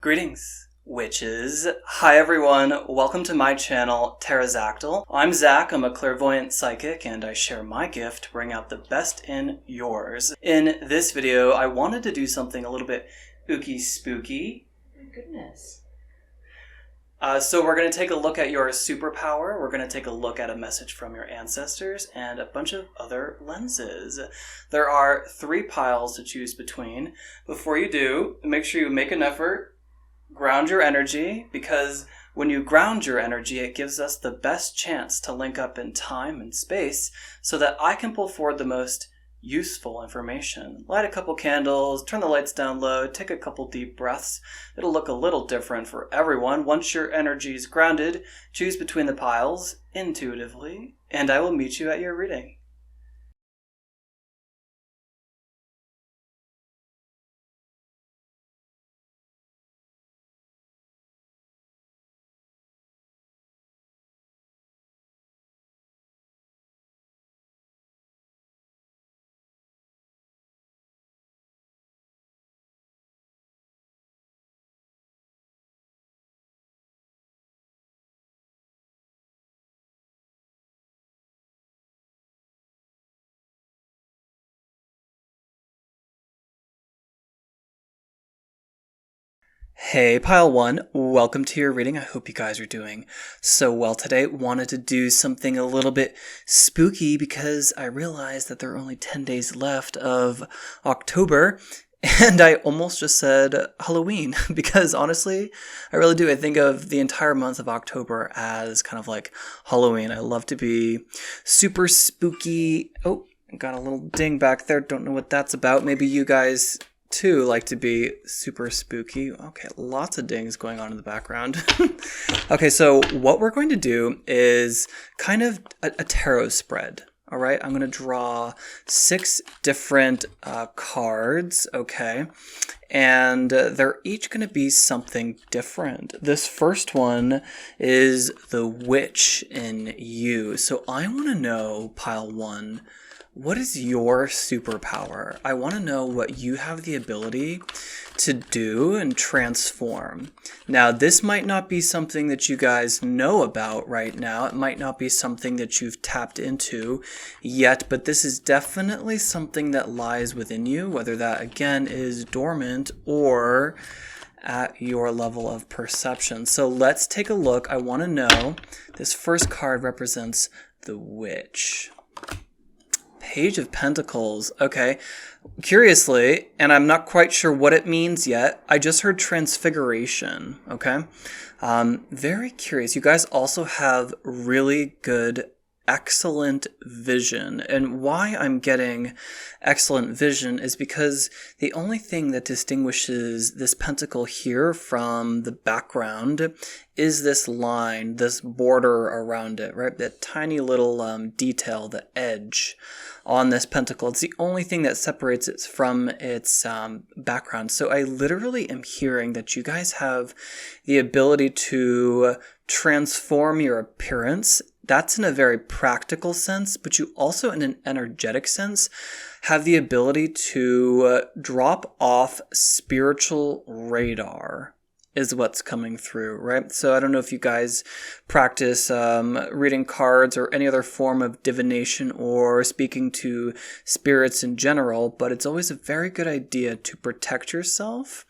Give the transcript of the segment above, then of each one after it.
Greetings, witches. Hi everyone, welcome to my channel, Pterodactyl. I'm Zac, I'm a clairvoyant psychic, and I share my gift to bring out the best in yours. In this video, I wanted to do something a little bit ooky spooky. My goodness. So we're going to take a look at your superpower, we're going to take a look at a message from your ancestors, and a bunch of other lenses. There are 3 piles to choose between. Before you do, make sure you make an effort. Ground your energy, because when you ground your energy, it gives us the best chance to link up in time and space so that I can pull forward the most useful information. Light a couple candles, turn the lights down low, take a couple deep breaths. It'll look a little different for everyone. Once your energy is grounded, choose between the piles intuitively, and I will meet you at your reading. Hey, Pile 1, welcome to your reading. I hope you guys are doing so well today. Wanted to do something a little bit spooky because I realized that there are only 10 days left of October, and I almost just said Halloween because honestly, I really do. I think of the entire month of October as kind of like Halloween. I love to be super spooky. Oh, got a little ding back there. Don't know what that's about. Maybe you guys too like to be super spooky. Okay, lots of dings going on in the background. Okay, so what we're going to do is kind of a tarot spread. All right, I'm going to draw 6 different cards, okay? And they're each going to be something different. This first one is the witch in you. So I want to know, Pile 1, what is your superpower? I want to know what you have the ability to do and transform. Now, this might not be something that you guys know about right now. It might not be something that you've tapped into yet, but this is definitely something that lies within you, whether that, again, is dormant or at your level of perception. So let's take a look. I want to know, this first card represents the witch. Page of Pentacles. Okay. Curiously, and I'm not quite sure what it means yet, I just heard transfiguration. Okay. Very curious. You guys also have really good, excellent vision. And why I'm getting excellent vision is because the only thing that distinguishes this pentacle here from the background is this line, this border around it, right? That tiny little detail, the edge on this pentacle. It's the only thing that separates it from its background. So I literally am hearing that you guys have the ability to transform your appearance. That's in a very practical sense, but you also, in an energetic sense, have the ability to drop off spiritual radar, is what's coming through, right? So I don't know if you guys practice reading cards or any other form of divination or speaking to spirits in general, but it's always a very good idea to protect yourself.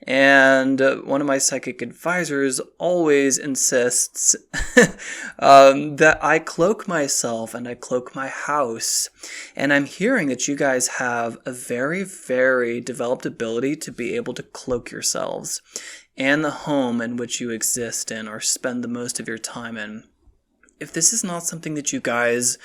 And one of my psychic advisors always insists that I cloak myself and I cloak my house. And I'm hearing that you guys have a very, very developed ability to be able to cloak yourselves and the home in which you exist in or spend the most of your time in. If this is not something that you guys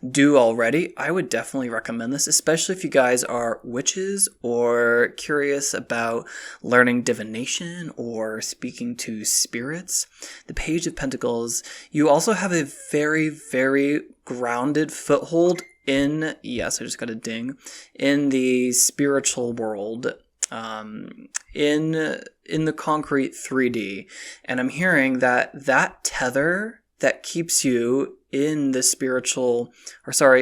do already, I would definitely recommend this, especially if you guys are witches or curious about learning divination or speaking to spirits. The Page of Pentacles, you also have a very, very grounded foothold in, yes, I just got a ding, in the spiritual world. In the concrete 3D. And I'm hearing that tether that keeps you in the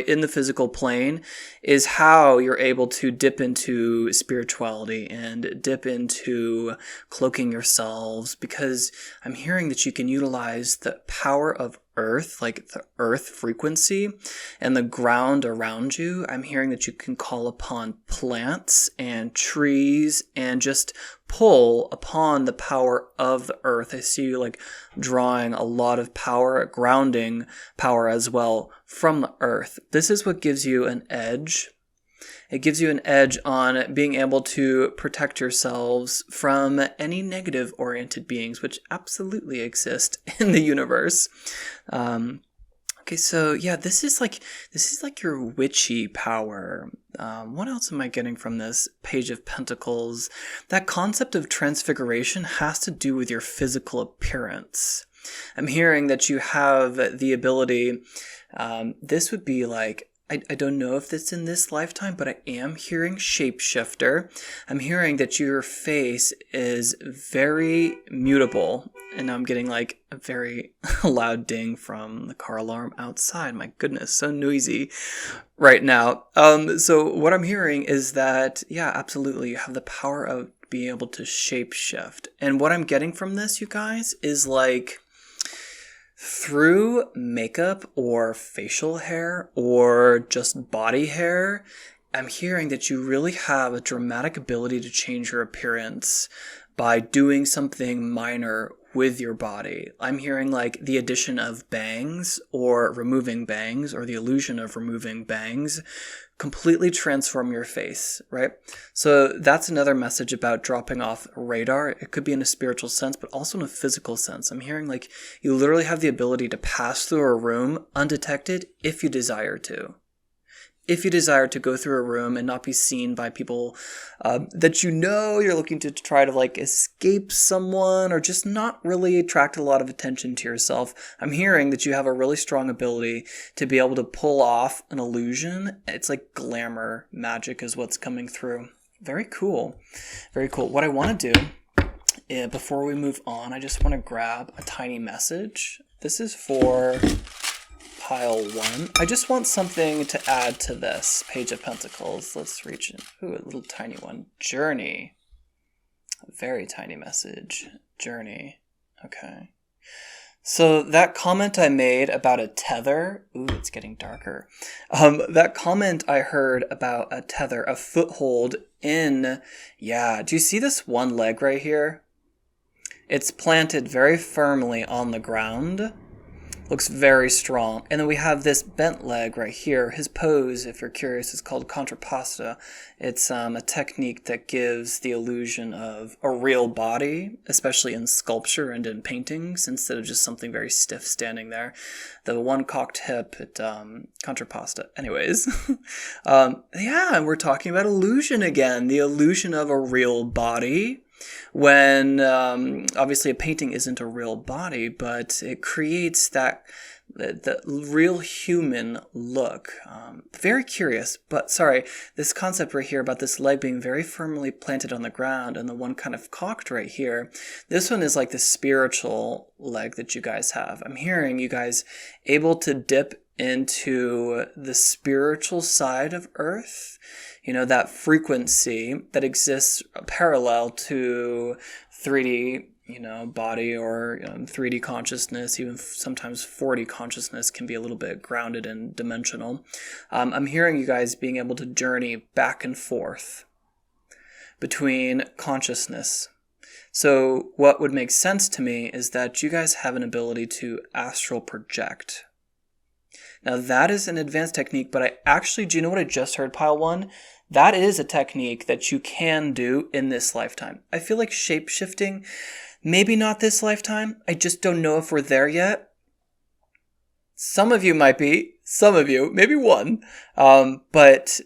in the physical plane is how you're able to dip into spirituality and dip into cloaking yourselves, because I'm hearing that you can utilize the power of earth, like the earth frequency and the ground around you. I'm hearing that you can call upon plants and trees and just pull upon the power of the earth. I see you like drawing a lot of power, grounding power as well from the earth. This is what gives you an edge. It gives you an edge on being able to protect yourselves from any negative-oriented beings, which absolutely exist in the universe. Okay, so yeah, this is like your witchy power. What else am I getting from this Page of Pentacles? That concept of transfiguration has to do with your physical appearance. I'm hearing that you have the ability. This would be like, I don't know if it's in this lifetime, but I am hearing shapeshifter. I'm hearing that your face is very mutable. And I'm getting like a very loud ding from the car alarm outside. My goodness, so noisy right now. So what I'm hearing is that, yeah, absolutely, you have the power of being able to shapeshift. And what I'm getting from this, you guys, is like, through makeup or facial hair or just body hair, I'm hearing that you really have a dramatic ability to change your appearance by doing something minor with your body. I'm hearing like the addition of bangs or removing bangs or the illusion of removing bangs completely transform your face, right? So that's another message about dropping off radar. It could be in a spiritual sense, but also in a physical sense. I'm hearing like you literally have the ability to pass through a room undetected if you desire to. If you desire to go through a room and not be seen by people that you know you're looking to try to like escape someone or just not really attract a lot of attention to yourself, I'm hearing that you have a really strong ability to be able to pull off an illusion. It's like glamour magic is what's coming through. Very cool. Very cool. What I want to do before we move on, I just want to grab a tiny message. This is for pile 1. I just want something to add to this Page of Pentacles. Let's reach in. Ooh, a little tiny one. Journey. A very tiny message. Journey. Okay. So that comment I made about a tether. Ooh, it's getting darker. That comment I heard about a tether, a foothold in. Yeah. Do you see this one leg right here? It's planted very firmly on the ground. Looks very strong. And then we have this bent leg right here. His pose, if you're curious, is called contrapposta. It's a technique that gives the illusion of a real body, especially in sculpture and in paintings, instead of just something very stiff standing there. The one cocked hip at contrapposta. Anyways, yeah, and we're talking about illusion again. The illusion of a real body. When obviously a painting isn't a real body, but it creates that the real human look. Very curious, but sorry, this concept right here about this leg being very firmly planted on the ground and the one kind of cocked right here, this one is like the spiritual leg that you guys have. I'm hearing you guys able to dip into the spiritual side of Earth. You know, that frequency that exists parallel to 3D, body or 3D consciousness, even sometimes 4D consciousness can be a little bit grounded and dimensional. I'm hearing you guys being able to journey back and forth between consciousness. So what would make sense to me is that you guys have an ability to astral project. Now that is an advanced technique, but do you know what I just heard, Pile 1? That is a technique that you can do in this lifetime. I feel like shape-shifting, maybe not this lifetime. I just don't know if we're there yet. Some of you might be, some of you, maybe one. But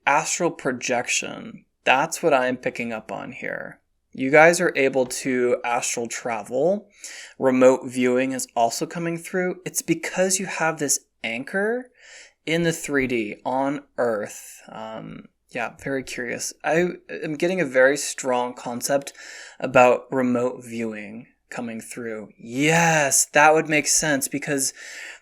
astral projection, that's what I'm picking up on here. You guys are able to astral travel. Remote viewing is also coming through. It's because you have this anchor in the 3D on Earth. Yeah, very curious. I am getting a very strong concept about remote viewing. coming through. Yes, that would make sense because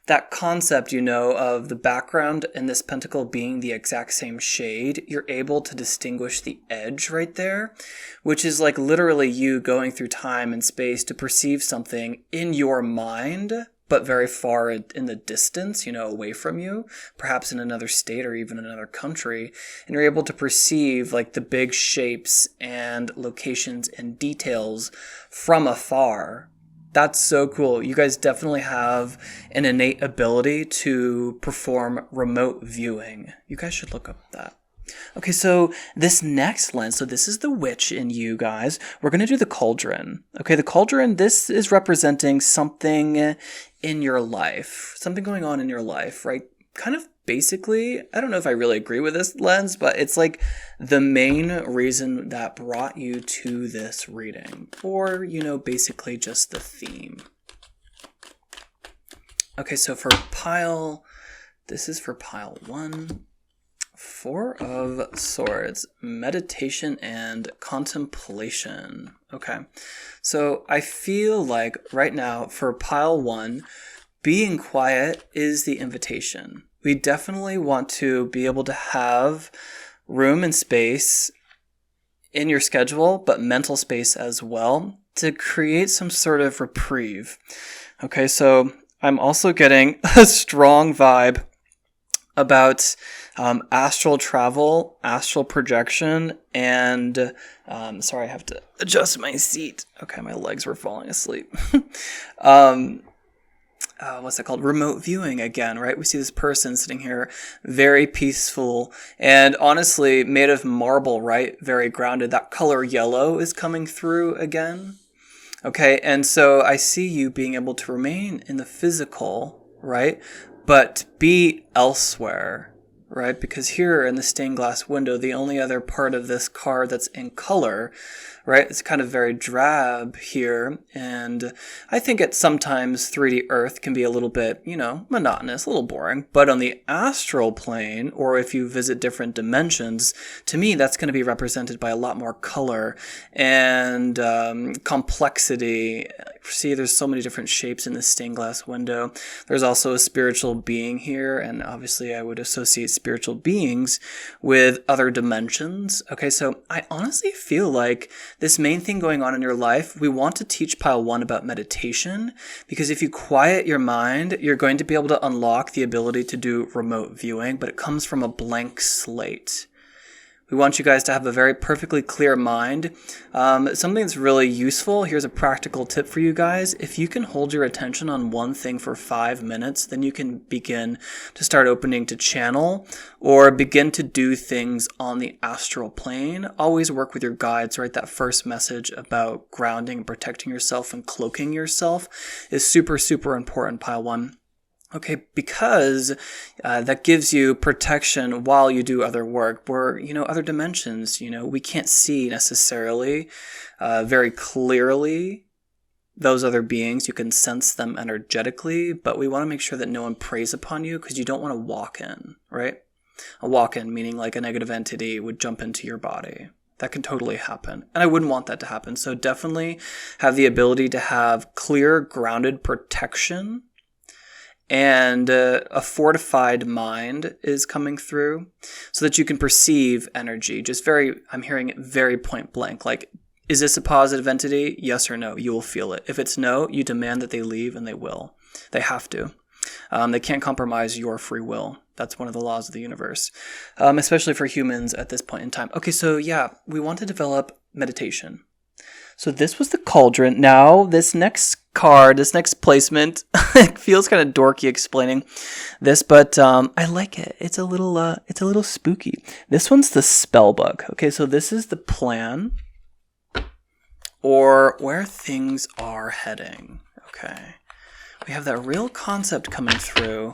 that concept, of the background and this pentacle being the exact same shade, you're able to distinguish the edge right there, which is like literally you going through time and space to perceive something in your mind, but very far in the distance, away from you, perhaps in another state or even another country. And you're able to perceive like the big shapes and locations and details from afar. That's so cool. You guys definitely have an innate ability to perform remote viewing. You guys should look up that. Okay, so this next lens, so this is the witch in you guys. We're going to do the cauldron. Okay, the cauldron, this is representing something in your life, something going on in your life, right? Kind of basically, I don't know if I really agree with this lens, but it's like the main reason that brought you to this reading, or, basically just the theme. Okay, so this is for pile 1. 4 of Swords, meditation and contemplation. Okay, so I feel like right now for pile 1, being quiet is the invitation. We definitely want to be able to have room and space in your schedule, but mental space as well, to create some sort of reprieve. Okay, so I'm also getting a strong vibe about astral travel, astral projection, and sorry, I have to adjust my seat. Okay, my legs were falling asleep. What's that called? Remote viewing again, right? We see this person sitting here, very peaceful, and honestly made of marble, right? Very grounded. That color yellow is coming through again. Okay, and so I see you being able to remain in the physical, right? But be elsewhere, right? Because here in the stained glass window, the only other part of this card that's in color, right? It's kind of very drab here. And I think at sometimes 3D Earth can be a little bit, monotonous, a little boring. But on the astral plane, or if you visit different dimensions, to me, that's going to be represented by a lot more color and complexity. See, there's so many different shapes in this stained glass window. There's also a spiritual being here. And obviously, I would associate spiritual beings with other dimensions. Okay, so I honestly feel like this main thing going on in your life, we want to teach pile 1 about meditation, because if you quiet your mind, you're going to be able to unlock the ability to do remote viewing, but it comes from a blank slate. We want you guys to have a very perfectly clear mind. Something that's really useful, here's a practical tip for you guys. If you can hold your attention on one thing for 5 minutes, then you can begin to start opening to channel or begin to do things on the astral plane. Always work with your guides, right? That first message about grounding and protecting yourself and cloaking yourself is super, super important, pile 1. Okay, because that gives you protection while you do other work where, other dimensions, we can't see necessarily very clearly those other beings. You can sense them energetically, but we want to make sure that no one preys upon you because you don't want to walk in, right? A walk-in meaning like a negative entity would jump into your body. That can totally happen. And I wouldn't want that to happen. So definitely have the ability to have clear, grounded protection. And a fortified mind is coming through so that you can perceive energy. I'm hearing it very point blank. Like, is this a positive entity? Yes or no? You will feel it. If it's no, you demand that they leave, and they will. They have to. They can't compromise your free will. That's one of the laws of the universe, especially for humans at this point in time. Okay, so yeah, we want to develop meditation. So this was the cauldron. Now, this next card, this next placement, it feels kind of dorky explaining this, but I like it. It's a little spooky. This one's the spell book. Okay, so this is the plan or where things are heading. Okay, we have that real concept coming through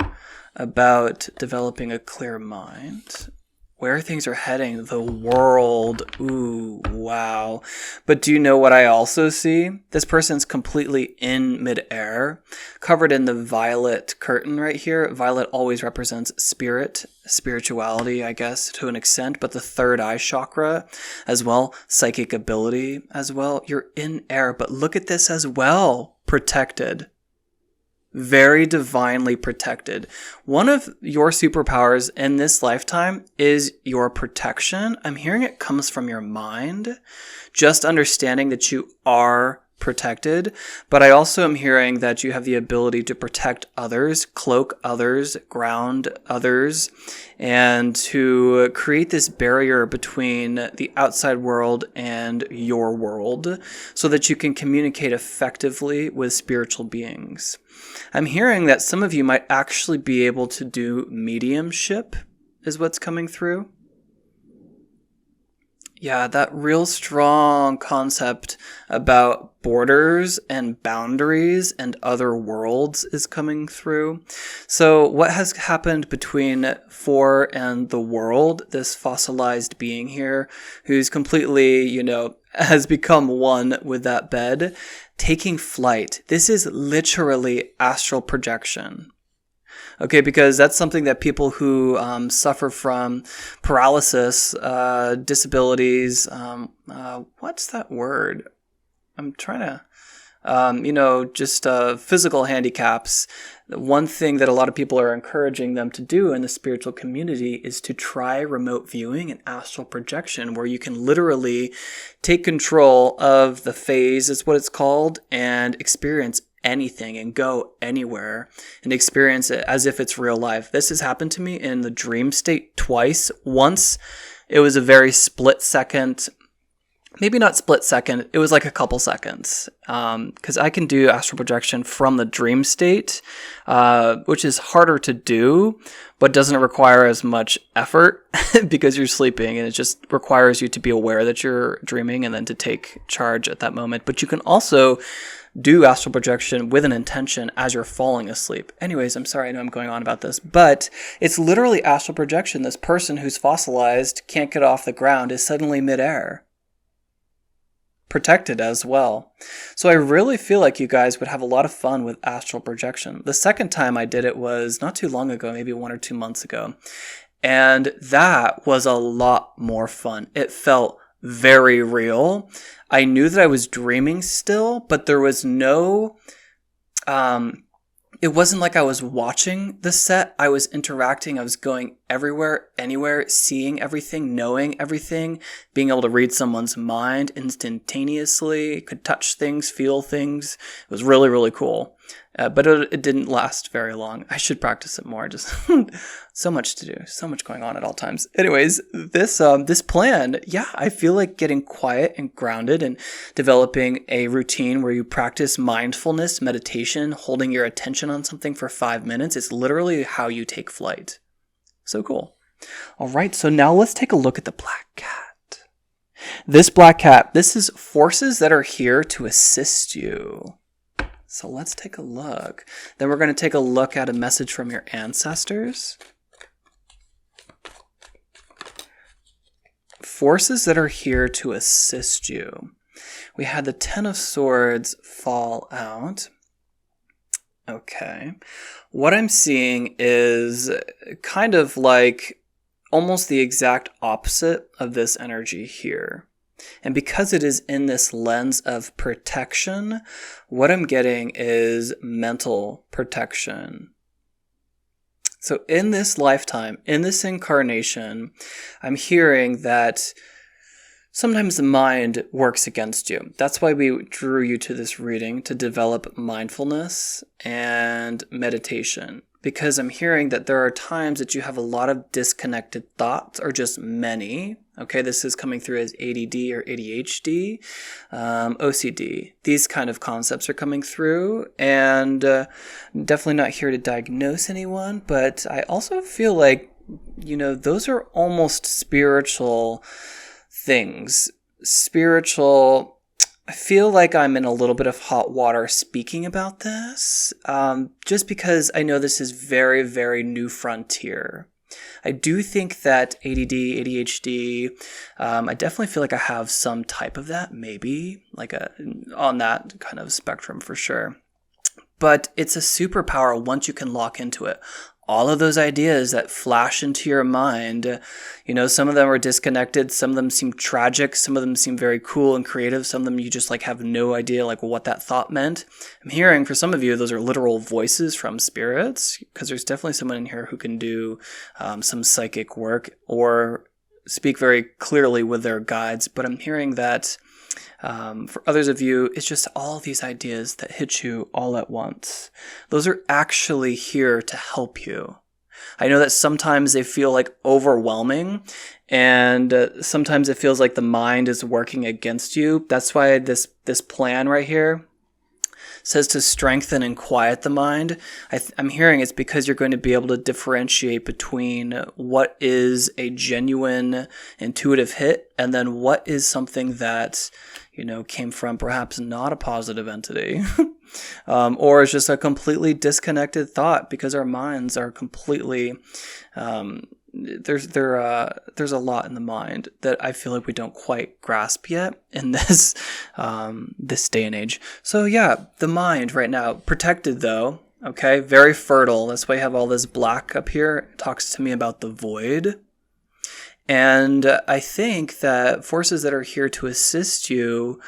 about developing a clear mind. where things are heading, the world. Ooh, wow. But do you know what I also see? This person's completely in midair, covered in the violet curtain right here. Violet always represents spirit, spirituality, I guess, to an extent, but the third eye chakra as well, psychic ability as well. You're in air, but look at this as well. Protected. Very divinely protected. One of your superpowers in this lifetime is your protection. I'm hearing it comes from your mind, just understanding that you are protected. But I also am hearing that you have the ability to protect others, cloak others, ground others, and to create this barrier between the outside world and your world so that you can communicate effectively with spiritual beings. I'm hearing that some of you might actually be able to do mediumship, is what's coming through. Yeah, that real strong concept about borders and boundaries and other worlds is coming through. So what has happened between Four and the world, this fossilized being here, who's completely, has become one with that bed, taking flight. This is literally astral projection. Okay, because that's something that people who suffer from paralysis, disabilities, what's that word? I'm trying to, just physical handicaps. One thing that a lot of people are encouraging them to do in the spiritual community is to try remote viewing and astral projection, where you can literally take control of the phase, is what it's called, and experience anything and go anywhere and experience it as if it's real life. This has happened to me in the dream state twice. Once, it was a very split second, maybe not split second, it was like a couple seconds. Because I can do astral projection from the dream state, which is harder to do, but doesn't require as much effort because you're sleeping, and it just requires you to be aware that you're dreaming and then to take charge at that moment. But you can also do astral projection with an intention as you're falling asleep. Anyways, I'm sorry, I know I'm going on about this, but it's literally astral projection. This person who's fossilized, can't get off the ground, is suddenly midair. Protected as well. So I really feel like you guys would have a lot of fun with astral projection. The second time I did it was not too long ago, maybe 1 or 2 months ago. And that was a lot more fun. It felt very real. I knew that I was dreaming still, but there was no, it wasn't like I was watching the set. I was interacting. I was going everywhere, anywhere, seeing everything, knowing everything, being able to read someone's mind instantaneously, could touch things, feel things. It was really, really cool. But it didn't last very long. I should practice it more. Just so much to do, so much going on at all times. Anyways, this plan, yeah, I feel like getting quiet and grounded and developing a routine where you practice mindfulness, meditation, holding your attention on something for 5 minutes is literally how you take flight. So cool. All right, so now let's take a look at the black cat. This black cat, this is forces that are here to assist you. So let's take a look. Then we're going to take a look at a message from your ancestors. Forces that are here to assist you. We had the Ten of Swords fall out. Okay. What I'm seeing is kind of like almost the exact opposite of this energy here. And because it is in this lens of protection, what I'm getting is mental protection. So in this lifetime, in this incarnation, I'm hearing that sometimes the mind works against you. That's why we drew you to this reading, to develop mindfulness and meditation. Because I'm hearing that there are times that you have a lot of disconnected thoughts, or just many. Okay, this is coming through as ADD or ADHD, OCD. These kind of concepts are coming through, and definitely not here to diagnose anyone, but I also feel like, those are almost spiritual things. I feel like I'm in a little bit of hot water speaking about this, just because I know this is very, very new frontier. I do think that ADD, ADHD, I definitely feel like I have some type of that, maybe, on that kind of spectrum for sure. But it's a superpower once you can lock into it. All of those ideas that flash into your mind, some of them are disconnected. Some of them seem tragic. Some of them seem very cool and creative. Some of them you just have no idea what that thought meant. I'm hearing for some of you, those are literal voices from spirits, because there's definitely someone in here who can do some psychic work or speak very clearly with their guides. But I'm hearing that for others of you, it's just all these ideas that hit you all at once. Those are actually here to help you. I know that sometimes they feel overwhelming, and sometimes it feels like the mind is working against you. That's why this plan right here says to strengthen and quiet the mind. I'm hearing it's because you're going to be able to differentiate between what is a genuine intuitive hit and then what is something that came from perhaps not a positive entity, or is just a completely disconnected thought, because our minds are completely, there's a lot in the mind that I feel like we don't quite grasp yet in this day and age. So yeah, the mind right now, protected though, okay, very fertile. That's why I have all this black up here. It talks to me about the void. And I think that forces that are here to assist you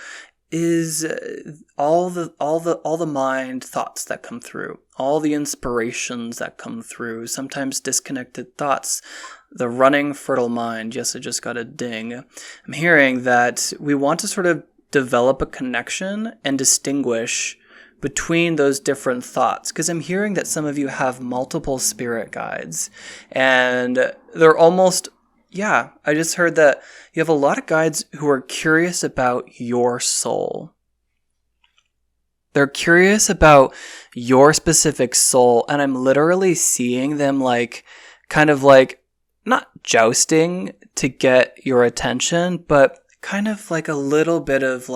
is all the mind thoughts that come through, all the inspirations that come through, sometimes disconnected thoughts, the running fertile mind. Yes, I just got a ding. I'm hearing that we want to sort of develop a connection and distinguish between those different thoughts, because I'm hearing that some of you have multiple spirit guides, and they're almost... Yeah, I just heard that you have a lot of guides who are curious about your soul. They're curious about your specific soul, and I'm literally seeing them not jousting to get your attention, but kind of a little bit of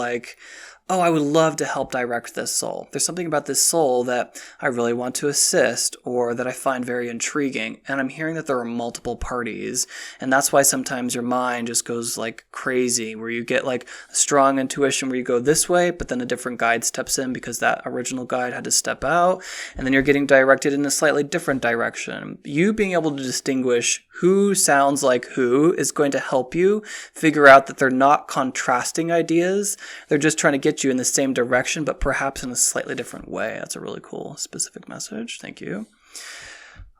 oh, I would love to help direct this soul. There's something about this soul that I really want to assist, or that I find very intriguing. And I'm hearing that there are multiple parties. And that's why sometimes your mind just goes crazy, where you get a strong intuition where you go this way, but then a different guide steps in because that original guide had to step out. And then you're getting directed in a slightly different direction. You being able to distinguish who sounds like who is going to help you figure out that they're not contrasting ideas. They're just trying to get you in the same direction, but perhaps in a slightly different way. That's a really cool, specific message. Thank you.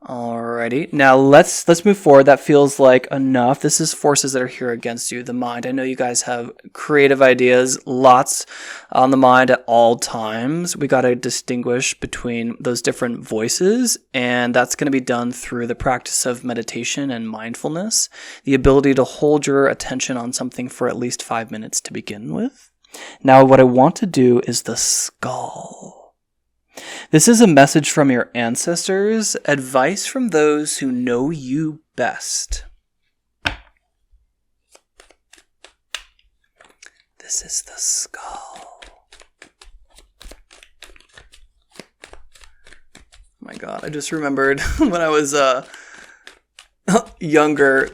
Alrighty. Now let's move forward. That feels like enough. This is forces that are here against you, the mind. I know you guys have creative ideas, lots on the mind at all times. We got to distinguish between those different voices, and that's going to be done through the practice of meditation and mindfulness, the ability to hold your attention on something for at least 5 minutes to begin with. Now, what I want to do is the skull. This is a message from your ancestors, advice from those who know you best. This is the skull. Oh my God, I just remembered when I was younger,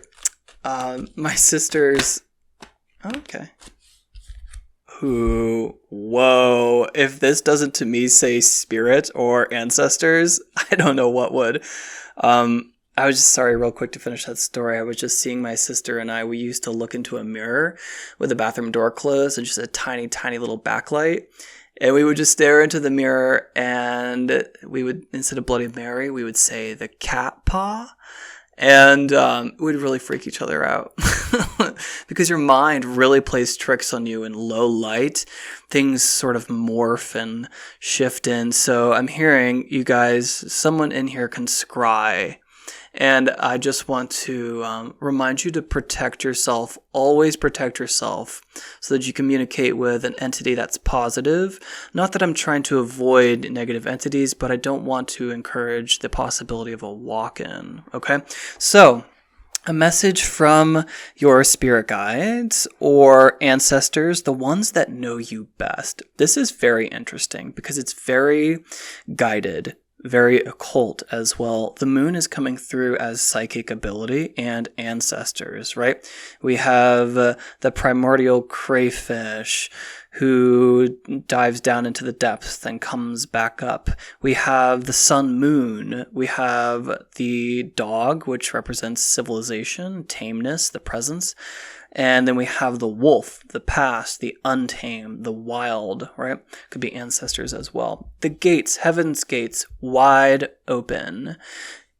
my sisters... Okay. Whoa, if this doesn't to me say spirit or ancestors, I don't know what would. I was just, sorry, real quick to finish that story. I was just seeing my sister and I, we used to look into a mirror with the bathroom door closed and just a tiny, tiny little backlight. And we would just stare into the mirror, and we would, instead of Bloody Mary, we would say the cat paw. And we'd really freak each other out because your mind really plays tricks on you in low light. Things sort of morph and shift in. So I'm hearing you guys, someone in here can scry. And I just want to remind you to protect yourself. Always protect yourself so that you communicate with an entity that's positive. Not that I'm trying to avoid negative entities, but I don't want to encourage the possibility of a walk-in. Okay? So, a message from your spirit guides or ancestors, the ones that know you best. This is very interesting because it's very guided. very occult as well. The moon is coming through as psychic ability and ancestors, right? We have the primordial crayfish who dives down into the depths and comes back up. We have the sun moon. We have the dog, which represents civilization, tameness, the presence. And then we have the wolf, the past, the untamed, the wild, right? Could be ancestors as well. The gates, heaven's gates, wide open.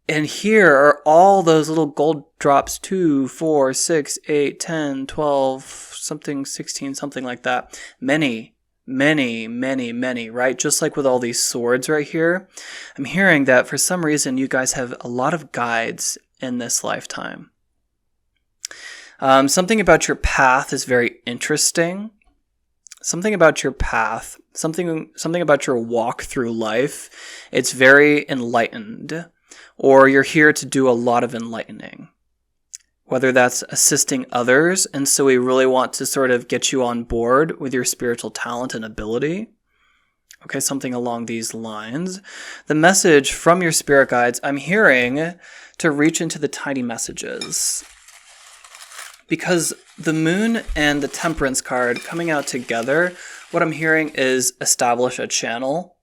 And here are all those little gold drops, 2, 4, 6, 8, 10, 12, something, 16, something like that. Many, right? Just like with all these swords right here. I'm hearing that for some reason you guys have a lot of guides in this lifetime. Something about your path is very interesting. Something about your path, something about your walk through life, it's very enlightened. Or you're here to do a lot of enlightening. Whether that's assisting others, and so we really want to sort of get you on board with your spiritual talent and ability. Okay, something along these lines. The message from your spirit guides, I'm hearing to reach into the tiny messages. Because the moon and the temperance card coming out together, what I'm hearing is establish a channel.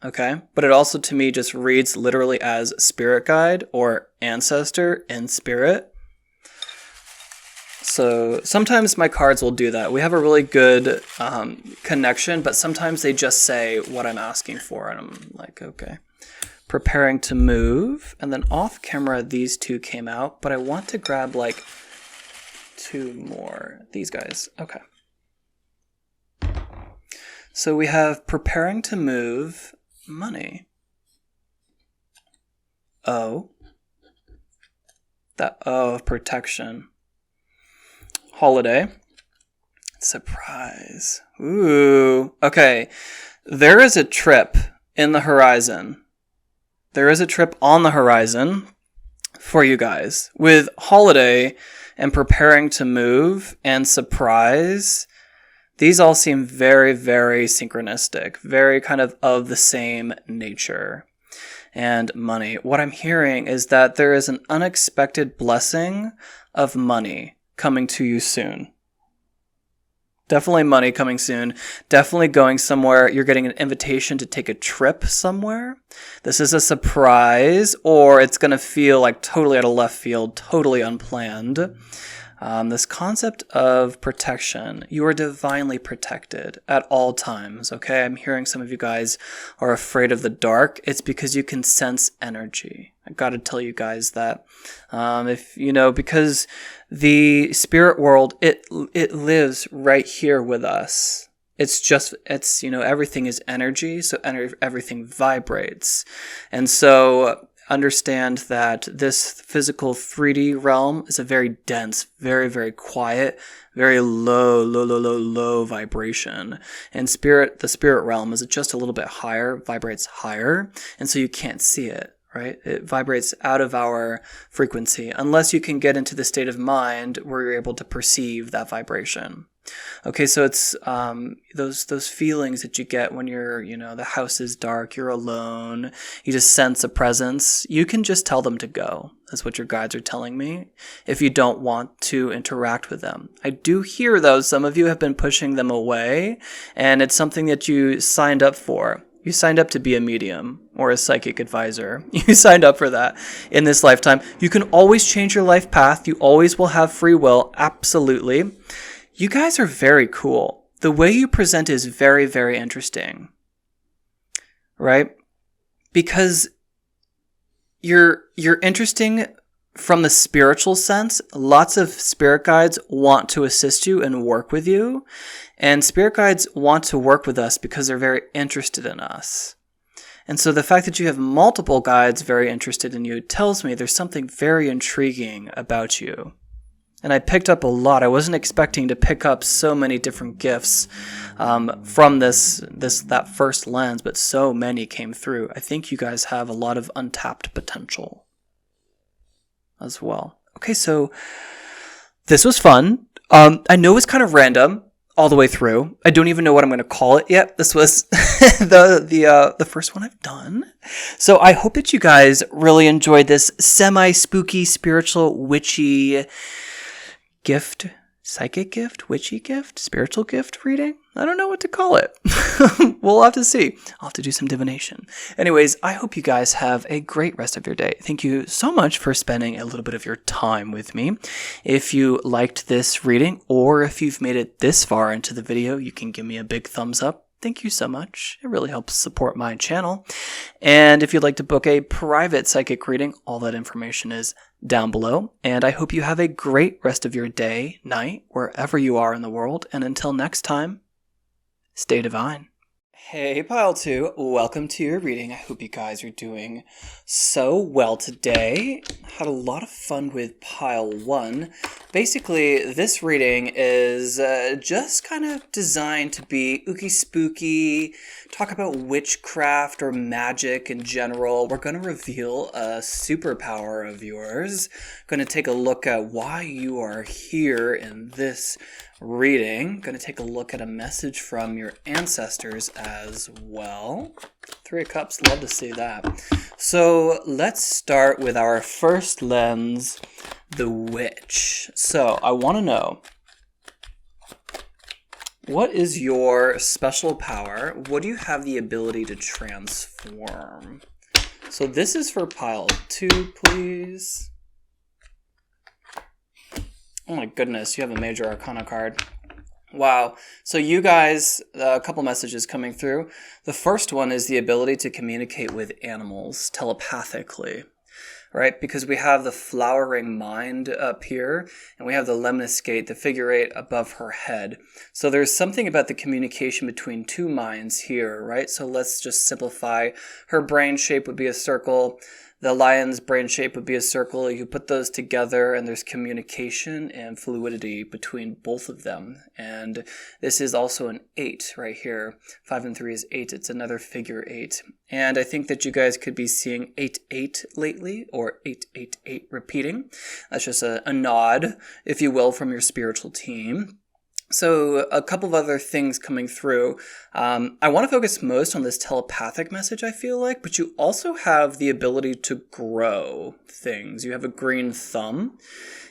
Okay, but it also to me just reads literally as spirit guide or ancestor in spirit. So sometimes my cards will do that. We have a really good connection, but sometimes they just say what I'm asking for, and I'm like, okay. Preparing to move, and then off camera these two came out, but I want to grab like 2 more. These guys. Okay. So we have preparing to move, money. O. That O of protection. Holiday. Surprise. Ooh. Okay. There is a trip in the horizon. There is a trip on the horizon for you guys. With holiday and preparing to move and surprise, these all seem very, very synchronistic, very kind of the same nature. And money. What I'm hearing is that there is an unexpected blessing of money coming to you soon. Definitely money coming soon. Definitely going somewhere. You're getting an invitation to take a trip somewhere. This is a surprise, or it's going to feel like totally out of left field, totally unplanned. This concept of protection. You are divinely protected at all times, okay? I'm hearing some of you guys are afraid of the dark. It's because you can sense energy. I got to tell you guys that. Because the spirit world, it lives right here with us. Everything is energy, so everything vibrates. And so understand that this physical 3D realm is a very dense, very, very quiet, very low vibration. And the spirit realm is just a little bit higher, vibrates higher, and so you can't see it, right? It vibrates out of our frequency, unless you can get into the state of mind where you're able to perceive that vibration. Okay, so it's those feelings that you get when you're, the house is dark, you're alone, you just sense a presence. You can just tell them to go. That's what your guides are telling me, if you don't want to interact with them. I do hear, though, some of you have been pushing them away, and it's something that you signed up for. You signed up to be a medium or a psychic advisor. You signed up for that in this lifetime. You can always change your life path. You always will have free will. Absolutely. You guys are very cool. The way you present is very, very interesting, right? Because you're interesting from the spiritual sense. Lots of spirit guides want to assist you and work with you. And spirit guides want to work with us because they're very interested in us. And so the fact that you have multiple guides very interested in you tells me there's something very intriguing about you. And I picked up a lot. I wasn't expecting to pick up so many different gifts from that first lens, but so many came through. I think you guys have a lot of untapped potential as well. Okay, so this was fun. I know it's kind of random. all the way through. I don't even know what I'm going to call it yet. This was the first one I've done. So I hope that you guys really enjoyed this semi-spooky, spiritual, witchy gift, psychic gift, witchy gift, spiritual gift reading. I don't know what to call it. We'll have to see. I'll have to do some divination. Anyways, I hope you guys have a great rest of your day. Thank you so much for spending a little bit of your time with me. If you liked this reading, or if you've made it this far into the video, you can give me a big thumbs up. Thank you so much. It really helps support my channel. And if you'd like to book a private psychic reading, all that information is down below. And I hope you have a great rest of your day, night, wherever you are in the world. And until next time, stay divine. Hey, Pile 2. Welcome to your reading. I hope you guys are doing so well today. Had a lot of fun with Pile 1. Basically, this reading is just kind of designed to be ooky spooky, talk about witchcraft or magic in general. We're going to reveal a superpower of yours. Going to take a look at why you are here in this reading. Going to take a look at a message from your ancestors as well. 3 of Cups, love to see that. So let's start with our first lens, the witch. So I want to know, what is your special power? What do you have the ability to transform? So this is for Pile 2, please. Oh my goodness, you have a Major Arcana card. Wow. So you guys, a couple messages coming through. The first one is the ability to communicate with animals telepathically, right? Because we have the flowering mind up here, and we have the lemniscate, the figure 8 above her head. So there's something about the communication between two minds here, right? So let's just simplify. Her brain shape would be a circle. The lion's brain shape would be a circle. You put those together and there's communication and fluidity between both of them. And this is also an 8 right here. 5 and 3 is 8. It's another figure 8. And I think that you guys could be seeing 8-8 lately, or 8-8-8 repeating. That's just a nod, if you will, from your spiritual team. So a couple of other things coming through. I want to focus most on this telepathic message, I feel like, but you also have the ability to grow things. You have a green thumb.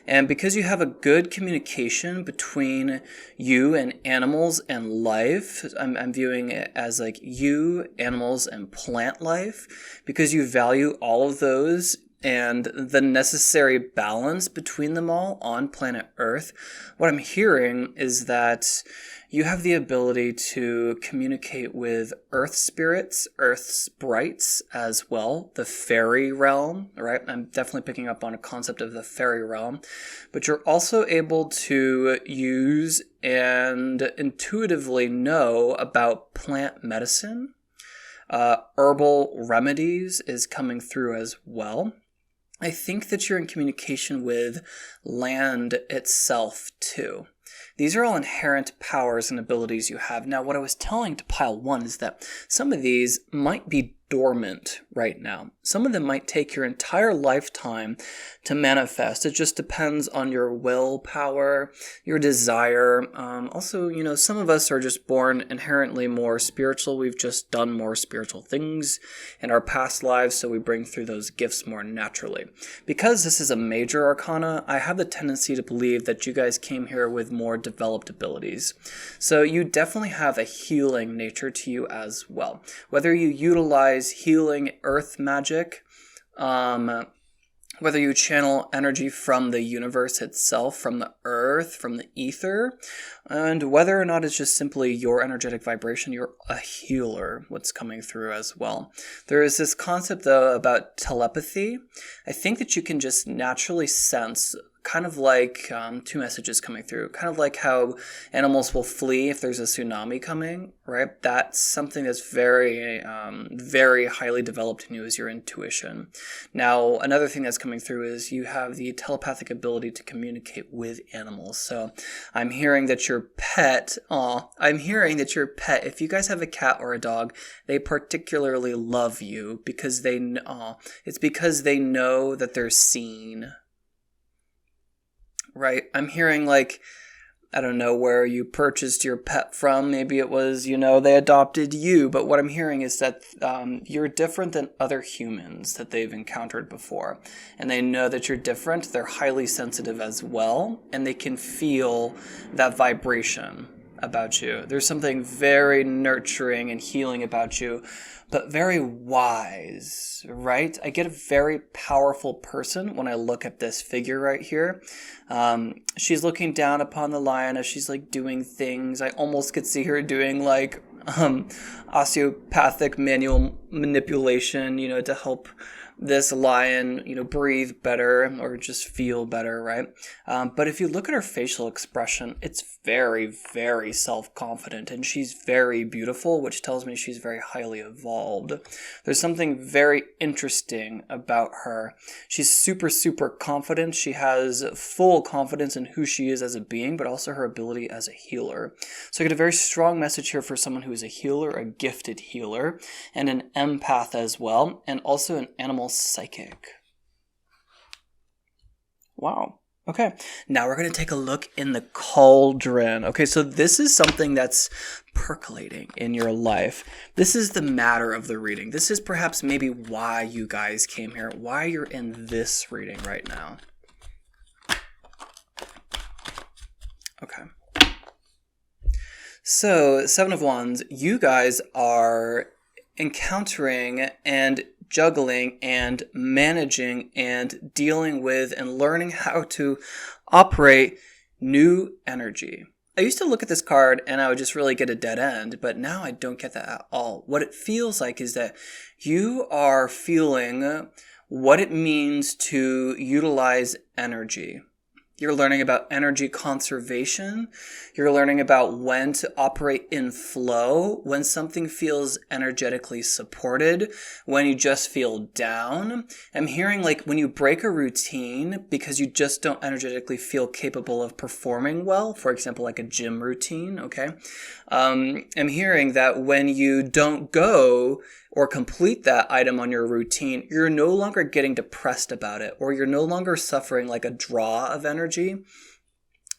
And because you have a good communication between you and animals and life, I'm viewing it as like you, animals, and plant life, because you value all of those and the necessary balance between them all on planet Earth. What I'm hearing is that you have the ability to communicate with earth spirits, earth sprites as well, the fairy realm, right? I'm definitely picking up on a concept of the fairy realm. But you're also able to use and intuitively know about plant medicine. Herbal remedies is coming through as well. I think that you're in communication with land itself too. These are all inherent powers and abilities you have. Now, what I was telling to Pile 1 is that some of these might be dormant right now. Some of them might take your entire lifetime to manifest. It just depends on your willpower, your desire. Also, some of us are just born inherently more spiritual. We've just done more spiritual things in our past lives, so we bring through those gifts more naturally. Because this is a major arcana, I have the tendency to believe that you guys came here with more developed abilities. So you definitely have a healing nature to you as well. Whether you utilize healing earth magic, whether you channel energy from the universe itself, from the earth, from the ether, and whether or not it's just simply your energetic vibration, you're a healer, what's coming through as well. There is this concept, though, about telepathy. I think that you can just naturally sense, kind of like 2 messages coming through, kind of like how animals will flee if there's a tsunami coming, right? That's something that's very, very highly developed in you, is your intuition. Now, another thing that's coming through is you have the telepathic ability to communicate with animals. So I'm hearing that your pet, if you guys have a cat or a dog, they particularly love you because it's because they know that they're seen. Right, I'm hearing like I don't know where you purchased your pet from. Maybe it was, they adopted you. But what I'm hearing is that you're different than other humans that they've encountered before. And they know that you're different. They're highly sensitive as well. And they can feel that vibration about you. There's something very nurturing and healing about you, but very wise, right? I get a very powerful person when I look at this figure right here. She's looking down upon the lion as she's like doing things. I almost could see her doing like osteopathic manual manipulation, to help this lion, breathe better or just feel better, right? But if you look at her facial expression, it's very, very self-confident, and she's very beautiful, which tells me she's very highly evolved. There's something very interesting about her. She's super, super confident. She has full confidence in who she is as a being, but also her ability as a healer. So I get a very strong message here for someone who is a healer, a gifted healer, and an empath as well, and also an animal psychic. Wow. Okay, now we're going to take a look in the cauldron. Okay, so this is something that's percolating in your life. This is the matter of the reading. This is perhaps maybe why you guys came here, why you're in this reading right now. Okay. So, Seven of Wands, you guys are encountering and juggling and managing and dealing with and learning how to operate new energy. I used to look at this card and I would just really get a dead end, but now I don't get that at all. What it feels like is that you are feeling what it means to utilize energy. You're learning about energy conservation. You're learning about when to operate in flow, when something feels energetically supported, when you just feel down. I'm hearing like when you break a routine because you just don't energetically feel capable of performing well, for example, like a gym routine, okay? I'm hearing that when you don't go or complete that item on your routine, you're no longer getting depressed about it, or you're no longer suffering like a draw of energy.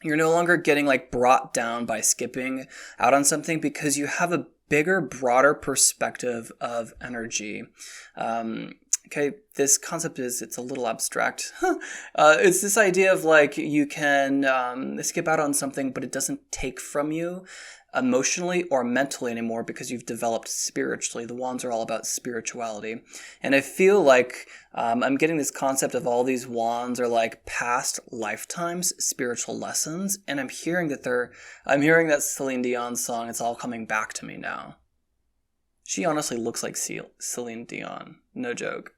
You're no longer getting like brought down by skipping out on something because you have a bigger, broader perspective of energy. Okay, this concept it's a little abstract. It's this idea of like you can skip out on something, but it doesn't take from you emotionally or mentally anymore because you've developed spiritually. The wands are all about spirituality. And I feel like I'm getting this concept of all these wands are like past lifetimes, spiritual lessons. And I'm hearing that Celine Dion song, It's All Coming Back to Me Now. She honestly looks like Celine Dion. No joke.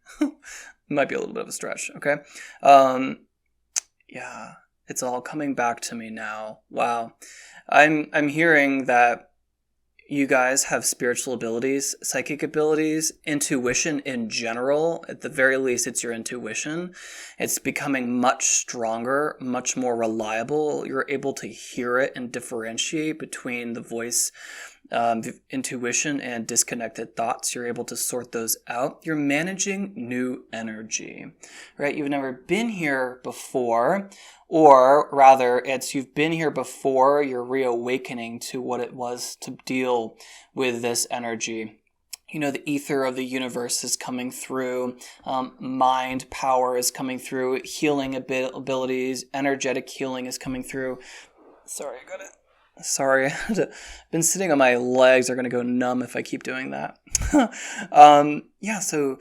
Might be a little bit of a stretch, okay? Yeah, it's all coming back to me now. Wow. I'm hearing that you guys have spiritual abilities, psychic abilities, intuition in general. At the very least, it's your intuition. It's becoming much stronger, much more reliable. You're able to hear it and differentiate between the voice, intuition, and disconnected thoughts. You're able to sort those out. You're managing new energy, right? You've never been here before. Or rather, you've been here before, you're reawakening to what it was to deal with this energy. The ether of the universe is coming through, mind power is coming through, healing abilities, energetic healing is coming through. Sorry, I've been sitting on my legs. Are going to go numb if I keep doing that. Yeah, so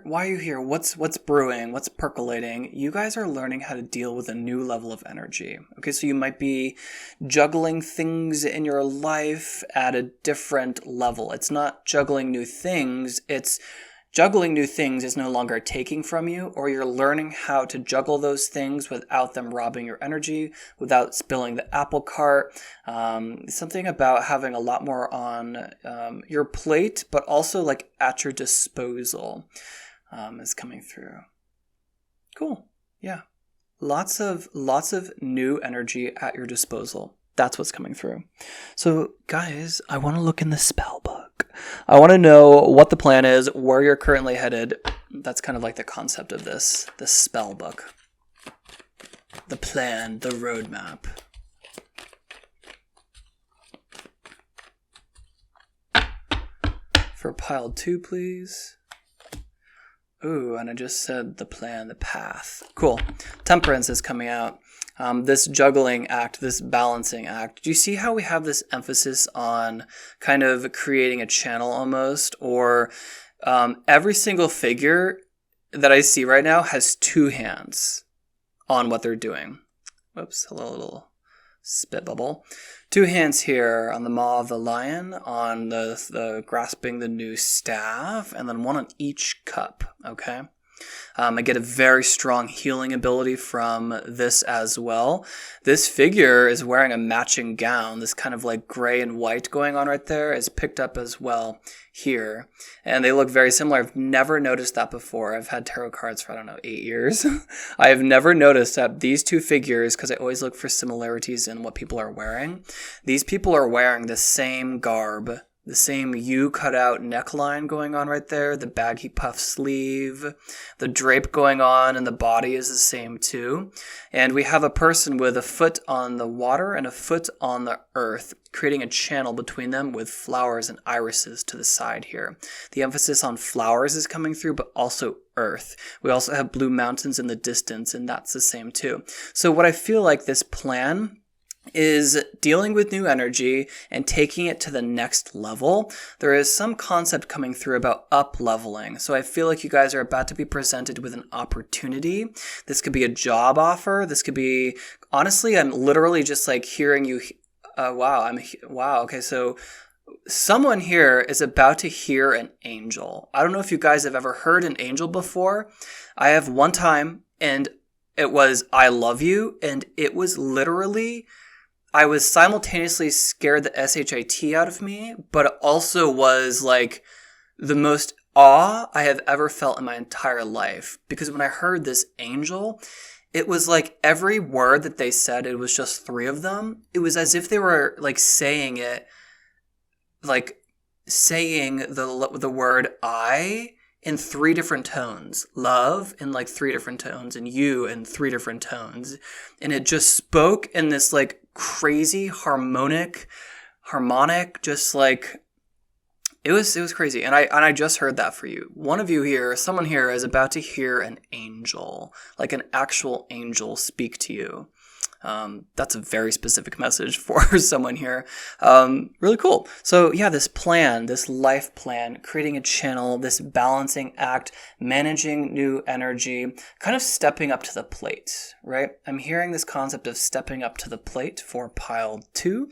why are you here? What's brewing? What's percolating? You guys are learning how to deal with a new level of energy. Okay, so you might be juggling things in your life at a different level. It's not juggling new things, it's juggling new things is no longer taking from you, or you're learning how to juggle those things without them robbing your energy, without spilling the apple cart. Something about having a lot more on your plate, but also like at your disposal is coming through. Cool. Yeah. Lots of new energy at your disposal. That's what's coming through. So guys, I want to look in the spell book. I want to know what the plan is, where you're currently headed. That's kind of like the concept of the spell book. The plan, the roadmap. For pile 2, please. Ooh, and I just said the plan, the path. Cool. Temperance is coming out. This juggling act, this balancing act. Do you see how we have this emphasis on kind of creating a channel almost? Or every single figure that I see right now has 2 hands on what they're doing. Whoops, a little spit bubble. 2 hands here on the maw of the lion, on the grasping the new staff, and then 1 on each cup, okay? I get a very strong healing ability from this as well. This figure is wearing a matching gown. This kind of like gray and white going on right there is picked up as well here. And they look very similar. I've never noticed that before. I've had tarot cards for, 8 years. I have never noticed that these 2 figures, because I always look for similarities in what people are wearing. These people are wearing the same garb. The same U cut out neckline going on right there, the baggy puff sleeve, the drape going on, and the body is the same too. And we have a person with a foot on the water and a foot on the earth, creating a channel between them with flowers and irises to the side here. The emphasis on flowers is coming through, but also earth. We also have blue mountains in the distance, and that's the same too. So what I feel like this plan is dealing with new energy and taking it to the next level. There is some concept coming through about up-leveling. So I feel like you guys are about to be presented with an opportunity. This could be a job offer. This could be, honestly, I'm literally just like hearing you. Wow. Okay. So someone here is about to hear an angel. I don't know if you guys have ever heard an angel before. I have one time, and it was, I love you. And it was literally, I was simultaneously scared the shit out of me, but it also was like the most awe I have ever felt in my entire life. Because when I heard this angel, it was like every word that they said, it was just 3 of them. It was as if they were like saying it, like saying the word I in 3 different tones. Love in like 3 different tones, and you in 3 different tones. And it just spoke in this like crazy harmonic, just like it was crazy. And I just heard that for you. One of you here, someone here is about to hear an angel, like an actual angel speak to you. That's a very specific message for someone here. Really cool. So yeah, this plan, this life plan, creating a channel, this balancing act, managing new energy, kind of stepping up to the plate, right? I'm hearing this concept of stepping up to the plate for pile 2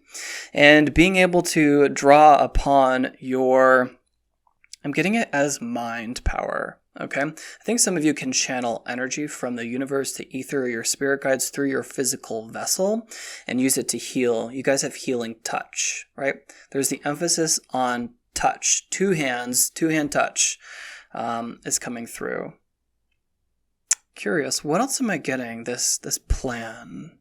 and being able to draw upon your, I'm getting it as mind power. Okay, I think some of you can channel energy from the universe to ether or your spirit guides through your physical vessel and use it to heal. You guys have healing touch, right? There's the emphasis on touch. 2 hands, 2-hand touch is coming through. Curious, what else am I getting? This plan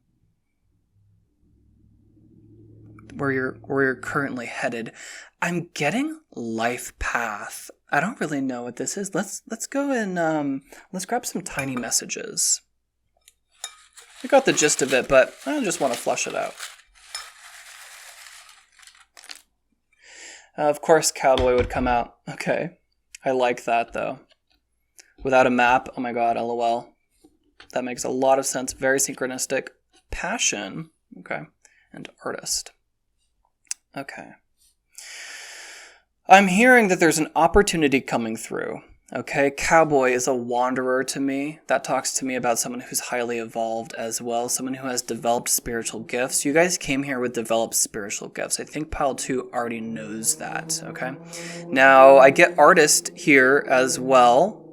where you're currently headed. I'm getting life path. I don't really know what this is. Let's go and let's grab some tiny messages. I got the gist of it, but I just want to flush it out. Of course, cowboy would come out. Okay, I like that though. Without a map, oh my god, LOL. That makes a lot of sense. Very synchronistic. Passion, okay, and artist. Okay. I'm hearing that there's an opportunity coming through. Okay, cowboy is a wanderer to me. That talks to me about someone who's highly evolved as well, someone who has developed spiritual gifts. You guys came here with developed spiritual gifts. I think pile 2 already knows that, okay? Now, I get artist here as well.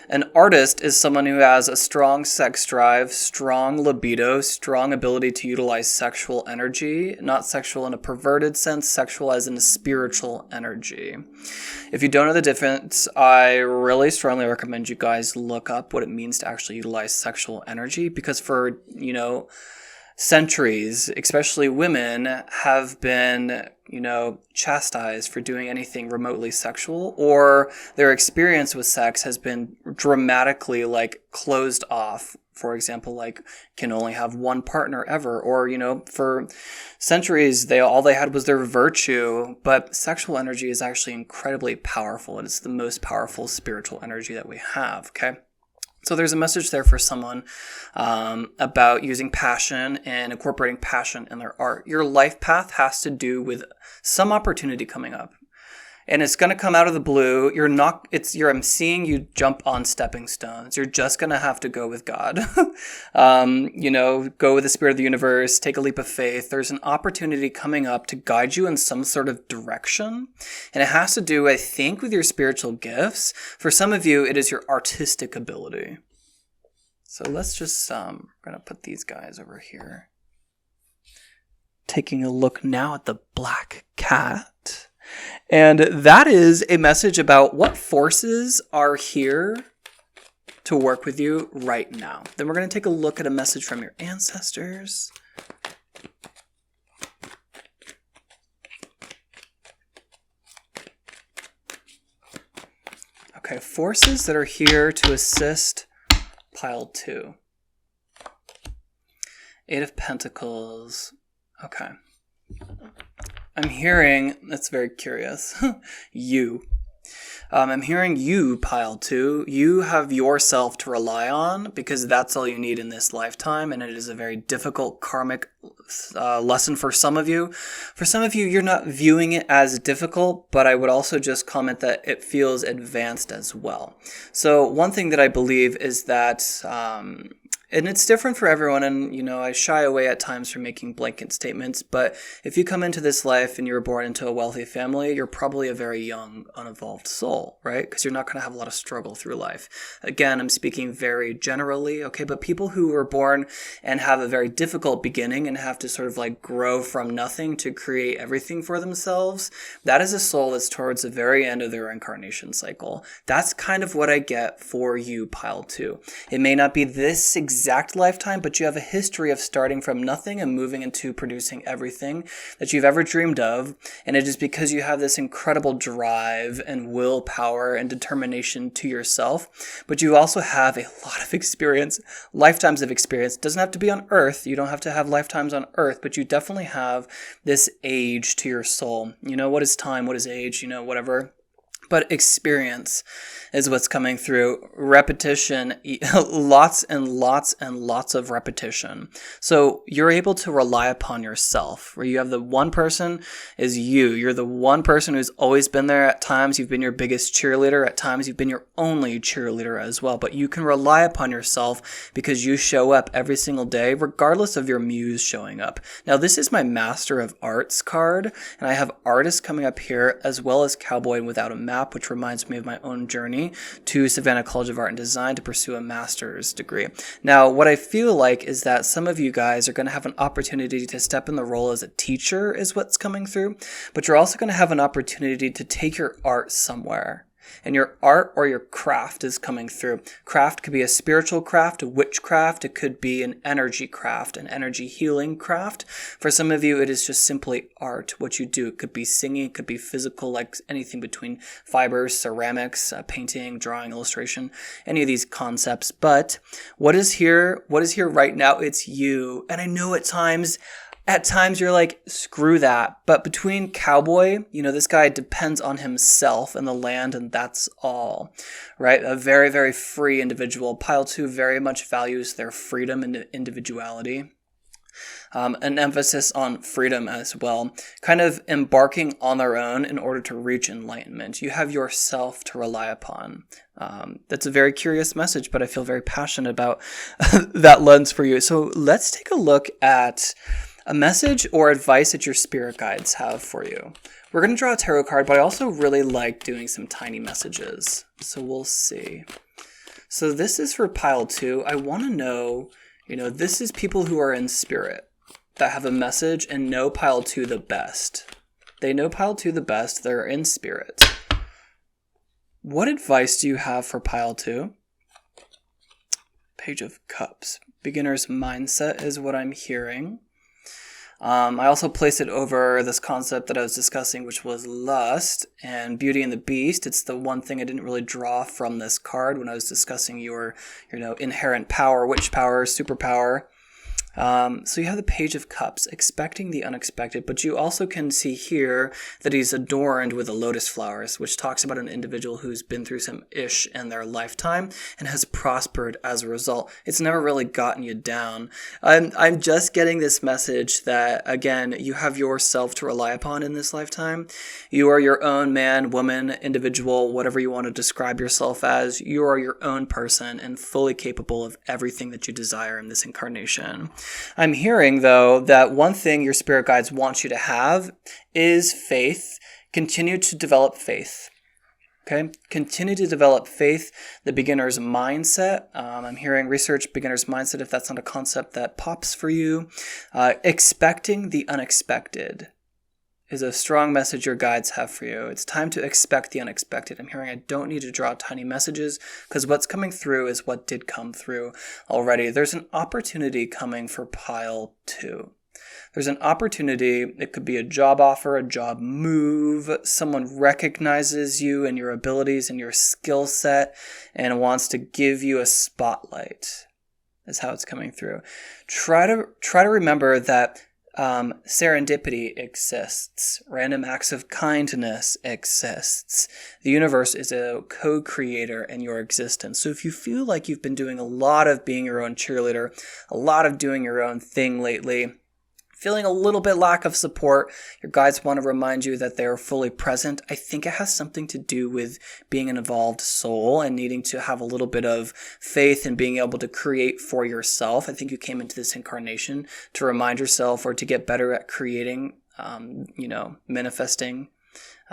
An artist is someone who has a strong sex drive, strong libido, strong ability to utilize sexual energy, not sexual in a perverted sense, sexual as in a spiritual energy. If you don't know the difference, I really strongly recommend you guys look up what it means to actually utilize sexual energy, because for, centuries, especially women, have been chastised for doing anything remotely sexual, or their experience with sex has been dramatically closed off. For example, can only have one partner ever, or, for centuries, all they had was their virtue. But sexual energy is actually incredibly powerful. It is the most powerful spiritual energy that we have, okay? So there's a message there for someone about using passion and incorporating passion in their art. Your life path has to do with some opportunity coming up. And it's going to come out of the blue. I'm seeing you jump on stepping stones. You're just going to have to go with God. Go with the spirit of the universe, take a leap of faith. There's an opportunity coming up to guide you in some sort of direction. And it has to do, I think, with your spiritual gifts. For some of you, it is your artistic ability. So let's just, I'm going to put these guys over here. Taking a look now at the black cat. And that is a message about what forces are here to work with you right now. Then we're going to take a look at a message from your ancestors. Okay, forces that are here to assist pile 2. 8 of Pentacles. Okay. I'm hearing, that's very curious, you. I'm hearing you, pile 2. You have yourself to rely on because that's all you need in this lifetime, and it is a very difficult karmic lesson for some of you. For some of you, you're not viewing it as difficult, but I would also just comment that it feels advanced as well. So one thing that I believe is that and it's different for everyone, and, I shy away at times from making blanket statements, but if you come into this life and you were born into a wealthy family, you're probably a very young, unevolved soul, right? Because you're not going to have a lot of struggle through life. Again, I'm speaking very generally, okay? But people who were born and have a very difficult beginning and have to sort of grow from nothing to create everything for themselves, that is a soul that's towards the very end of their incarnation cycle. That's kind of what I get for you, pile 2. It may not be this exact lifetime, but you have a history of starting from nothing and moving into producing everything that you've ever dreamed of. And it is because you have this incredible drive and willpower and determination to yourself. But you also have a lot of experience, lifetimes of experience. It doesn't have to be on Earth. You don't have to have lifetimes on Earth, but you definitely have this age to your soul. What is time? What is age? Whatever. But experience is what's coming through. Repetition, lots and lots and lots of repetition. So you're able to rely upon yourself, where you have the one person is you. You're the one person who's always been there. At times you've been your biggest cheerleader. At times you've been your only cheerleader as well. But you can rely upon yourself because you show up every single day, regardless of your muse showing up. Now, this is my Master of Arts card, and I have artist coming up here as well as Cowboy Without a Map, which reminds me of my own journey to Savannah College of Art and Design to pursue a master's degree. Now, what I feel like is that some of you guys are going to have an opportunity to step in the role as a teacher is what's coming through, but you're also going to have an opportunity to take your art somewhere. And your art or your craft is coming through. Craft could be a spiritual craft, a witchcraft. It could be an energy craft, an energy healing craft. For some of you, it is just simply art, what you do. It could be singing, it could be physical, like anything between fibers, ceramics, painting, drawing, illustration, any of these concepts. But what is here right now? It's you. And I know at times you're like, screw that. But between Cowboy, this guy depends on himself and the land, and that's all, right? A very, very free individual. Pile 2 very much values their freedom and individuality. An emphasis on freedom as well, kind of embarking on their own in order to reach enlightenment. You have yourself to rely upon. That's a very curious message, but I feel very passionate about that lens for you. So let's take a look at a message or advice that your spirit guides have for you. We're going to draw a tarot card, but I also really like doing some tiny messages. So we'll see. So this is for pile 2. I want to know, this is people who are in spirit that have a message and know pile 2 the best. They know pile 2 the best. They're in spirit. What advice do you have for pile 2? Page of Cups. Beginner's mindset is what I'm hearing. I also placed it over this concept that I was discussing, which was lust and Beauty and the Beast. It's the one thing I didn't really draw from this card when I was discussing your inherent power, witch power, superpower. So you have the Page of Cups, expecting the unexpected, but you also can see here that he's adorned with the lotus flowers, which talks about an individual who's been through some ish in their lifetime and has prospered as a result. It's never really gotten you down. I'm just getting this message that, again, you have yourself to rely upon in this lifetime. You are your own man, woman, individual, whatever you want to describe yourself as. You are your own person and fully capable of everything that you desire in this incarnation. I'm hearing, though, that one thing your spirit guides want you to have is faith. Continue to develop faith. Okay? Continue to develop faith, the beginner's mindset. I'm hearing research beginner's mindset, if that's not a concept that pops for you. Expecting the unexpected is a strong message your guides have for you. It's time to expect the unexpected. I'm hearing I don't need to draw tiny messages because what's coming through is what did come through already. There's an opportunity coming for pile 2. There's an opportunity. It could be a job offer, a job move. Someone recognizes you and your abilities and your skill set and wants to give you a spotlight. That's how it's coming through. Try to remember that serendipity exists. Random acts of kindness exists. The universe is a co-creator in your existence. So if you feel like you've been doing a lot of being your own cheerleader, a lot of doing your own thing lately, feeling a little bit lack of support, your guides want to remind you that they're fully present. I think it has something to do with being an evolved soul and needing to have a little bit of faith and being able to create for yourself. I think you came into this incarnation to remind yourself or to get better at creating, manifesting,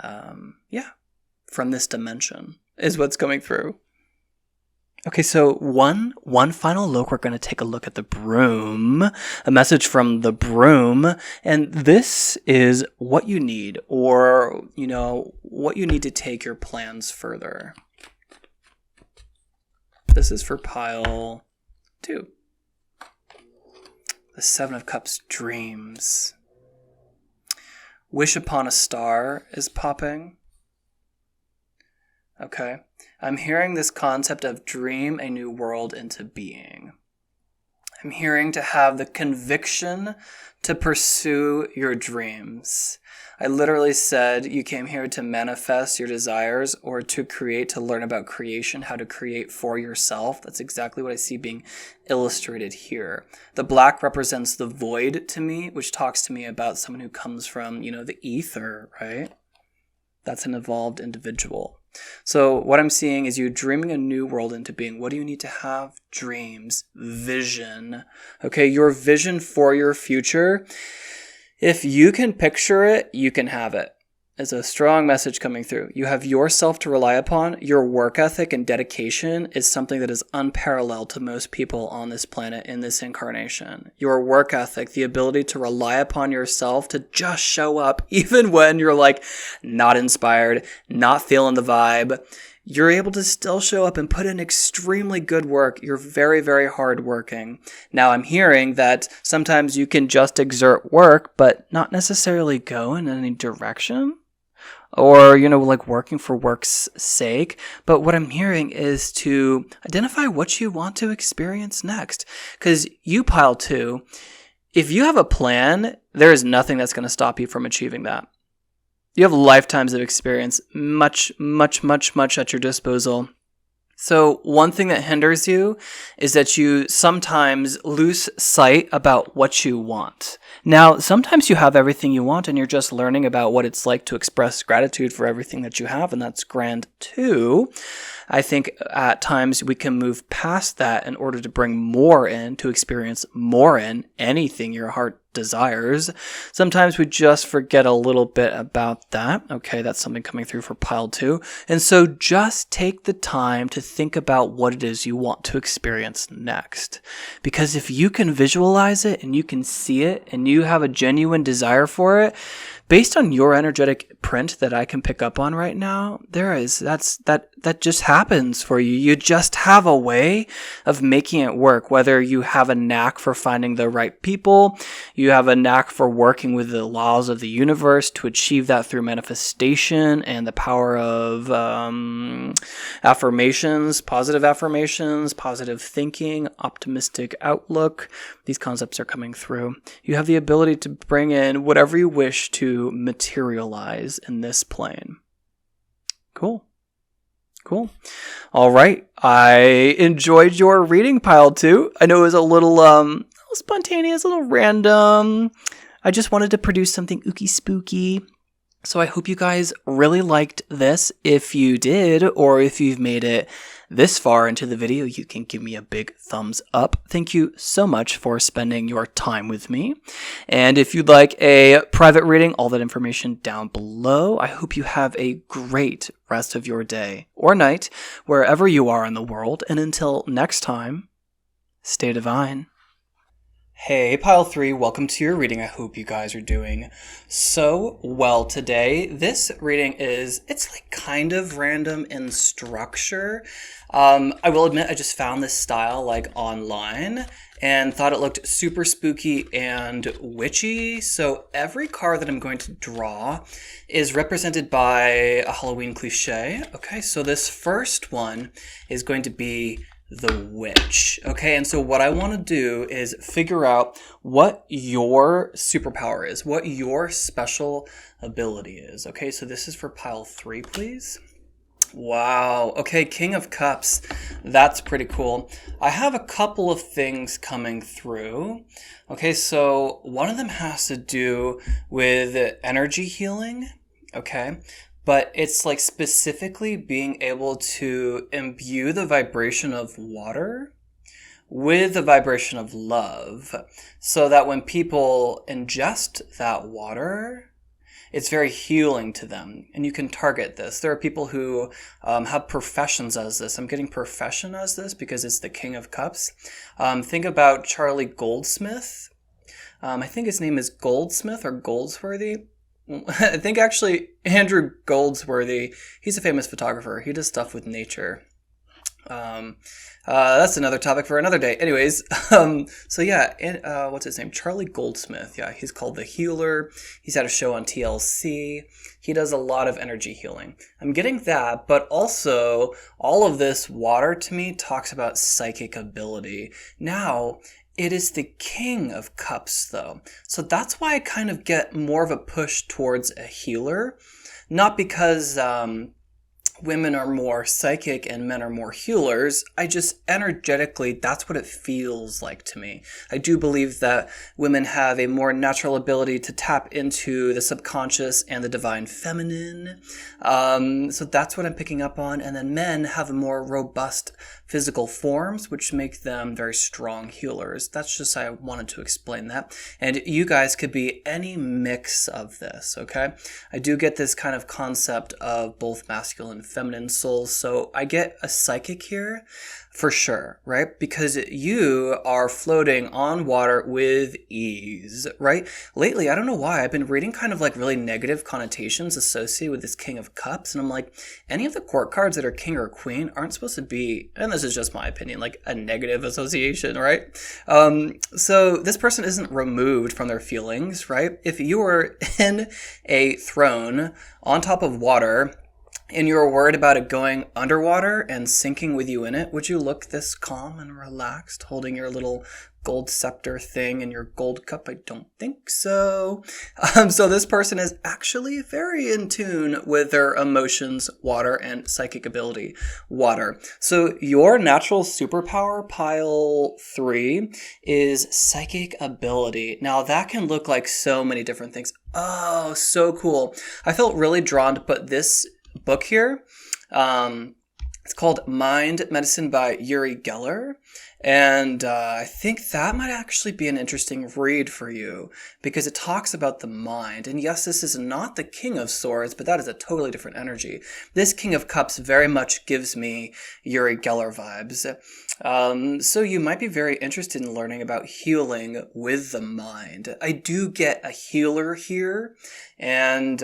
from this dimension is what's coming through. Okay, so one final look, we're going to take a look at the broom, a message from the broom, and this is what you need, or, what you need to take your plans further. This is for pile 2. The 7 of Cups, dreams. Wish upon a star is popping. Okay. I'm hearing this concept of dream a new world into being. I'm hearing to have the conviction to pursue your dreams. I literally said you came here to manifest your desires or to create, to learn about creation, how to create for yourself. That's exactly what I see being illustrated here. The black represents the void to me, which talks to me about someone who comes from, the ether, right? That's an evolved individual. So what I'm seeing is you dreaming a new world into being. What do you need to have? Dreams, vision. Okay, your vision for your future. If you can picture it, you can have it. Is a strong message coming through. You have yourself to rely upon. Your work ethic and dedication is something that is unparalleled to most people on this planet in this incarnation. Your work ethic, the ability to rely upon yourself to just show up even when you're not inspired, not feeling the vibe. You're able to still show up and put in extremely good work. You're very, very hardworking. Now, I'm hearing that sometimes you can just exert work, but not necessarily go in any direction. Or, working for work's sake. But what I'm hearing is to identify what you want to experience next. Because you, pile 2, if you have a plan, there is nothing that's going to stop you from achieving that. You have lifetimes of experience, much, much, much, much at your disposal. So one thing that hinders you is that you sometimes lose sight about what you want. Now, sometimes you have everything you want and you're just learning about what it's like to express gratitude for everything that you have, and that's grand too. I think at times we can move past that in order to bring more in, to experience more in anything your heart desires. Sometimes we just forget a little bit about that. Okay, that's something coming through for pile 2. And so just take the time to think about what it is you want to experience next. Because if you can visualize it and you can see it and you have a genuine desire for it, based on your energetic print that I can pick up on right now, that just happens for you. You just have a way of making it work, whether you have a knack for finding the right people, you have a knack for working with the laws of the universe to achieve that through manifestation and the power of affirmations, positive thinking, optimistic outlook. These concepts are coming through. You have the ability to bring in whatever you wish to materialize in this plane. Cool. All right. I enjoyed your reading, Pile 2. I know it was a little spontaneous, a little random. I just wanted to produce something ooky spooky. So I hope you guys really liked this. If you did, or if you've made it this far into the video, you can give me a big thumbs up. Thank you so much for spending your time with me. And if you'd like a private reading, all that information down below. I hope you have a great rest of your day or night, wherever you are in the world. And until next time, stay divine. Hey, Pile 3, welcome to your reading. I hope you guys are doing so well today. This reading it's like kind of random in structure. I will admit I just found this style like online and thought it looked super spooky and witchy. So every card that I'm going to draw is represented by a Halloween cliche. Okay, so this first one is going to be the witch. Okay, and so what I want to do is figure out what your superpower is, what your special ability is. Okay, so this is for Pile 3, please. Wow. Okay, King of Cups. That's pretty cool. I have a couple of things coming through. Okay, so one of them has to do with energy healing. Okay. But it's like specifically being able to imbue the vibration of water with the vibration of love, so that when people ingest that water, it's very healing to them. And you can target this. There are people who have professions as this. I'm getting profession as this because it's the King of Cups. Think about Charlie Goldsmith. I think his name is Goldsmith or Goldsworthy. I think actually Andrew Goldsworthy, he's a famous photographer. He does stuff with nature. That's another topic for another day. Anyways, so yeah, what's his name? Charlie Goldsmith. Yeah, he's called The Healer. He's had a show on TLC. He does a lot of energy healing. I'm getting that, but also all of this water to me talks about psychic ability. Now, it is the King of Cups, though. So that's why I kind of get more of a push towards a healer. Not because women are more psychic and men are more healers. I just energetically, that's what it feels like to me. I do believe that women have a more natural ability to tap into the subconscious and the divine feminine. So that's what I'm picking up on. And then men have more robust physical forms, which make them very strong healers. That's just how I wanted to explain that. And you guys could be any mix of this, okay? I do get this kind of concept of both masculine and feminine souls. So I get a psychic here for sure, right? Because you are floating on water with ease, right? Lately, I don't know why, I've been reading kind of like really negative connotations associated with this King of Cups. And I'm like, any of the court cards that are king or queen aren't supposed to be, and this is just my opinion, like a negative association, right? So this person isn't removed from their feelings, right? If you were in a throne on top of water, and you're worried about it going underwater and sinking with you in it, would you look this calm and relaxed, holding your little gold scepter thing in your gold cup? I don't think so. So this person is actually very in tune with their emotions, water, and psychic ability, water. So your natural superpower, Pile 3, is psychic ability. Now that can look like so many different things. Oh, so cool. I felt really drawn to put this book here It's called Mind Medicine by Uri Geller. And I think that might actually be an interesting read for you because it talks about the mind. And yes, this is not the King of Swords, but that is a totally different energy. This King of Cups very much gives me Uri Geller vibes. So you might be very interested in learning about healing with the mind. I do get a healer here, and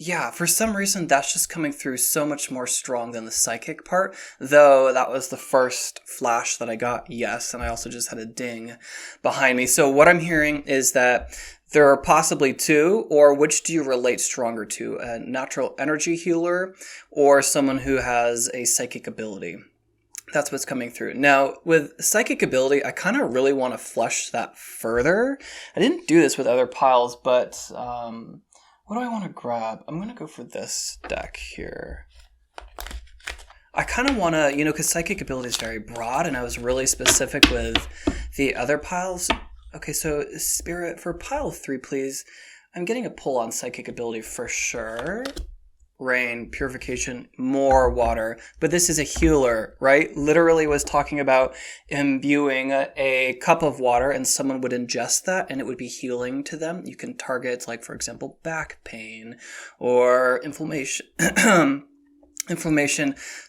yeah, for some reason that's just coming through so much more strong than the psychic part, though that was the first flash that I got, yes, and I also just had a ding behind me. So what I'm hearing is that there are possibly two, or which do you relate stronger to, a natural energy healer or someone who has a psychic ability? That's what's coming through. Now, with psychic ability, I kind of really want to flesh that further. I didn't do this with other piles, but what do I want to grab? I'm going to go for this deck here. I kind of want to, because psychic ability is very broad, and I was really specific with the other piles. Okay, so Spirit, for pile 3, please. I'm getting a pull on psychic ability for sure. Rain, purification, more water. But this is a healer, right? Literally was talking about imbuing a cup of water and someone would ingest that and it would be healing to them. You can target, like, for example, back pain or inflammation,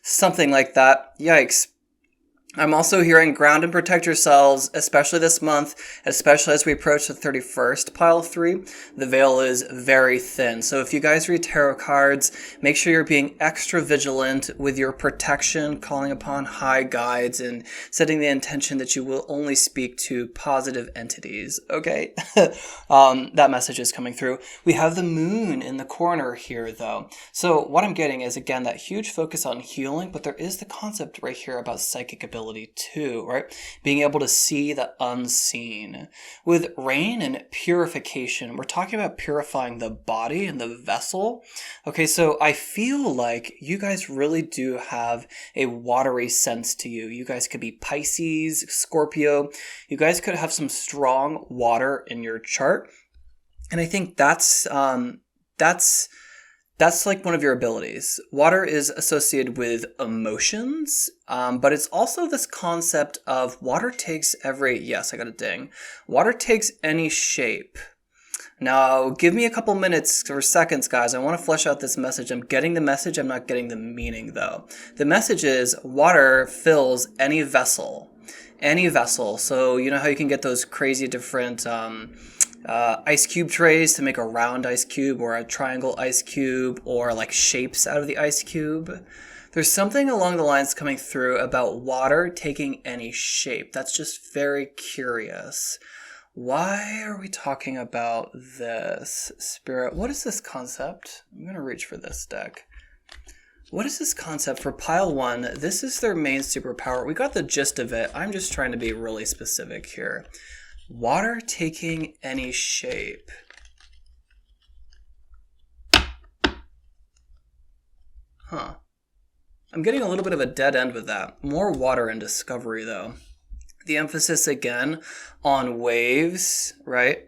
something like that. Yikes. I'm also hearing ground and protect yourselves, especially this month, especially as we approach the 31st, pile 3. The veil is very thin. So if you guys read tarot cards, make sure you're being extra vigilant with your protection, calling upon high guides, and setting the intention that you will only speak to positive entities, okay? That message is coming through. We have the moon in the corner here, though. So what I'm getting is, again, that huge focus on healing, but there is the concept right here about psychic ability too, right? Being able to see the unseen. With rain and purification, we're talking about purifying the body and the vessel. Okay, so I feel like you guys really do have a watery sense to you. You guys could be Pisces, Scorpio. You guys could have some strong water in your chart. And I think that's like one of your abilities. Water is associated with emotions, but it's also this concept of water takes yes, I got a ding. Water takes any shape. Now, give me a couple minutes or seconds, guys. I want to flesh out this message. I'm getting the message. I'm not getting the meaning, though. The message is water fills any vessel. Any vessel. So you know how you can get those crazy different ice cube trays to make a round ice cube or a triangle ice cube or like shapes out of the ice cube? There's something along the lines coming through about water taking any shape. That's just very curious. Why are we talking about this, Spirit? What is this concept? I'm going to reach for this deck. What is this concept for pile 1? This is their main superpower. We got the gist of it. I'm just trying to be really specific here. Water taking any shape. Huh. I'm getting a little bit of a dead end with that. More water and discovery, though. The emphasis, again, on waves, right?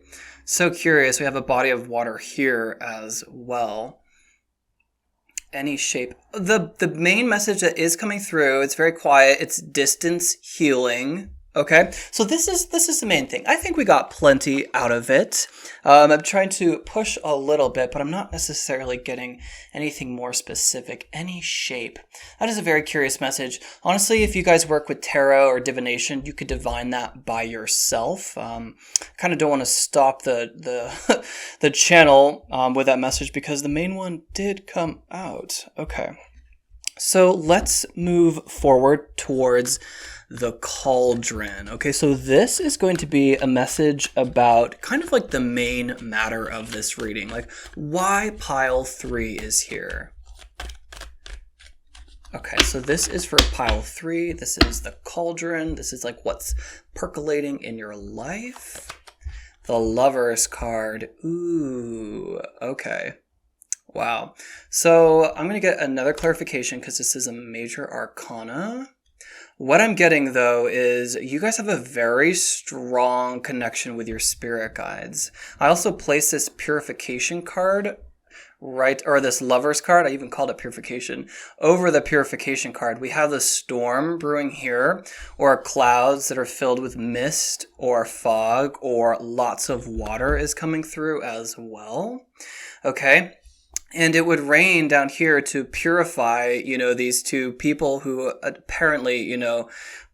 So curious. We have a body of water here as well. Any shape. The main message that is coming through, it's very quiet. It's distance healing. Okay, so this is the main thing. I think we got plenty out of it. I'm trying to push a little bit, but I'm not necessarily getting anything more specific. Any shape. That is a very curious message. Honestly, if you guys work with tarot or divination, you could divine that by yourself. Kind of don't want to stop the the channel with that message because the main one did come out. Okay, so let's move forward towards the cauldron. Okay, so this is going to be a message about kind of like the main matter of this reading, like why pile 3 is here. Okay, so this is for pile 3. This is the cauldron. This is like what's percolating in your life. The Lover's card. Ooh, okay. Wow. So I'm going to get another clarification because this is a major arcana. What I'm getting, though, is you guys have a very strong connection with your spirit guides. I also placed this purification card right, or this Lover's card, I even called it Purification. Over the Purification card, we have the storm brewing here, or clouds that are filled with mist or fog, or lots of water is coming through as well. Okay. And it would rain down here to purify, these two people who apparently,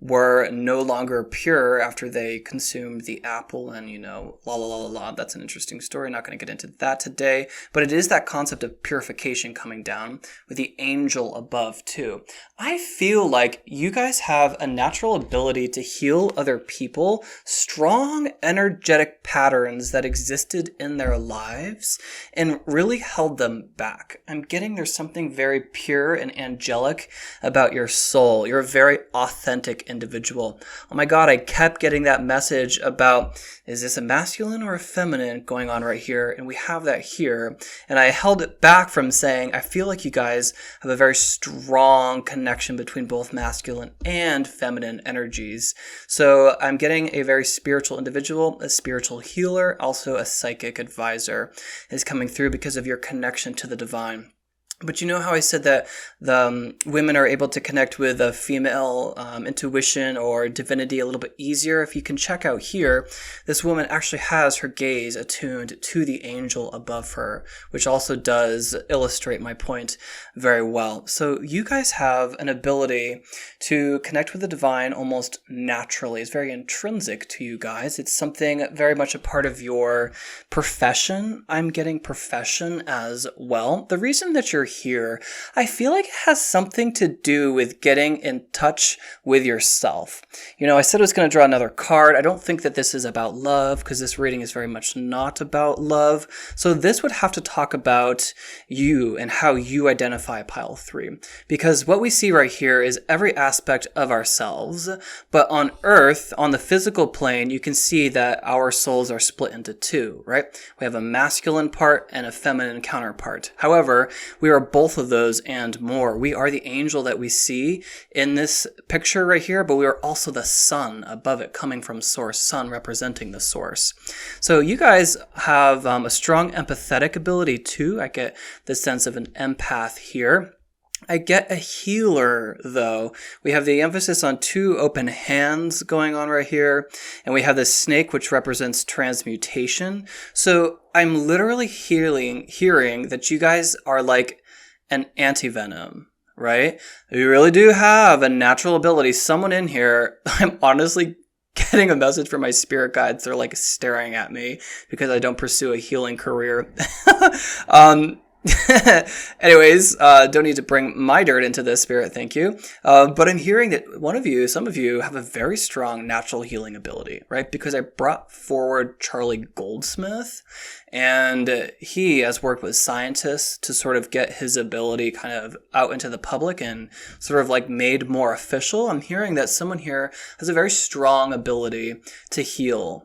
were no longer pure after they consumed the apple and, la la la la la. That's an interesting story. Not going to get into that today. But it is that concept of purification coming down with the angel above too. I feel like you guys have a natural ability to heal other people, strong energetic patterns that existed in their lives and really held them back. I'm getting there's something very pure and angelic about your soul. You're a very authentic individual. Oh my God, I kept getting that message about, is this a masculine or a feminine going on right here? And we have that here. And I held it back from saying, I feel like you guys have a very strong connection between both masculine and feminine energies. So I'm getting a very spiritual individual, a spiritual healer, also a psychic advisor is coming through because of your connection to the divine. But you know how I said that the women are able to connect with a female intuition or divinity a little bit easier? If you can check out here, this woman actually has her gaze attuned to the angel above her, which also does illustrate my point very well. So you guys have an ability to connect with the divine almost naturally. It's very intrinsic to you guys. It's something very much a part of your profession. I'm getting profession as well. The reason that you're here, I feel like it has something to do with getting in touch with yourself. I said I was going to draw another card. I don't think that this is about love because this reading is very much not about love. So this would have to talk about you and how you identify pile 3. Because what we see right here is every aspect of ourselves. But on Earth, on the physical plane, you can see that our souls are split into 2, right? We have a masculine part and a feminine counterpart. However, we are both of those and more. We are the angel that we see in this picture right here, but we are also the sun above it coming from source, sun representing the source. So you guys have a strong empathetic ability too. I get the sense of an empath here. I get a healer, though. We have the emphasis on 2 open hands going on right here. And we have the snake, which represents transmutation. So I'm literally hearing that you guys are like an antivenom, right? You really do have a natural ability. Someone in here, I'm honestly getting a message from my spirit guides. They're like staring at me because I don't pursue a healing career. Anyways, don't need to bring my dirt into this, spirit, thank you. But I'm hearing that some of you have a very strong natural healing ability, right? Because I brought forward Charlie Goldsmith, and he has worked with scientists to sort of get his ability kind of out into the public and sort of like made more official. I'm hearing that someone here has a very strong ability to heal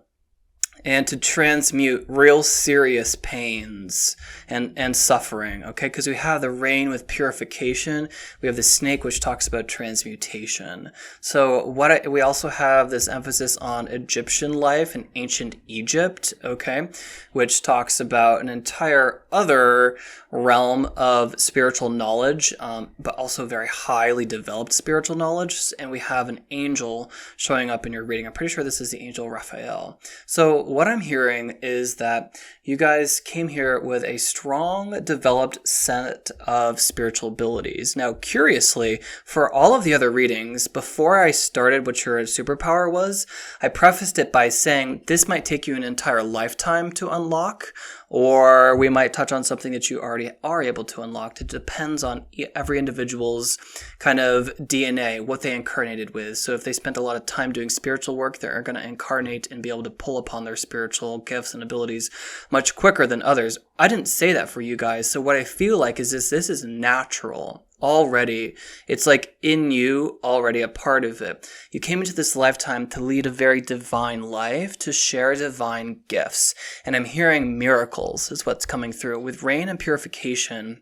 and to transmute real serious pains and suffering, okay? Because we have the rain with purification. We have the snake, which talks about transmutation. So we also have this emphasis on Egyptian life in ancient Egypt, okay? Which talks about an entire other realm of spiritual knowledge, but also very highly developed spiritual knowledge. And we have an angel showing up in your reading. I'm pretty sure this is the angel Raphael. So what I'm hearing is that you guys came here with a strong developed set of spiritual abilities. Now, curiously, for all of the other readings, before I started what your superpower was, I prefaced it by saying this might take you an entire lifetime to unlock, or we might touch on something that you already are able to unlock. It depends on every individual's kind of DNA, what they incarnated with. So if they spent a lot of time doing spiritual work, they're going to incarnate and be able to pull upon their spiritual gifts and abilities much quicker than others. I didn't say that for you guys. So what I feel like is this is natural. Already, it's like in you, already a part of it. You came into this lifetime to lead a very divine life, to share divine gifts. And I'm hearing miracles is what's coming through. With rain and purification,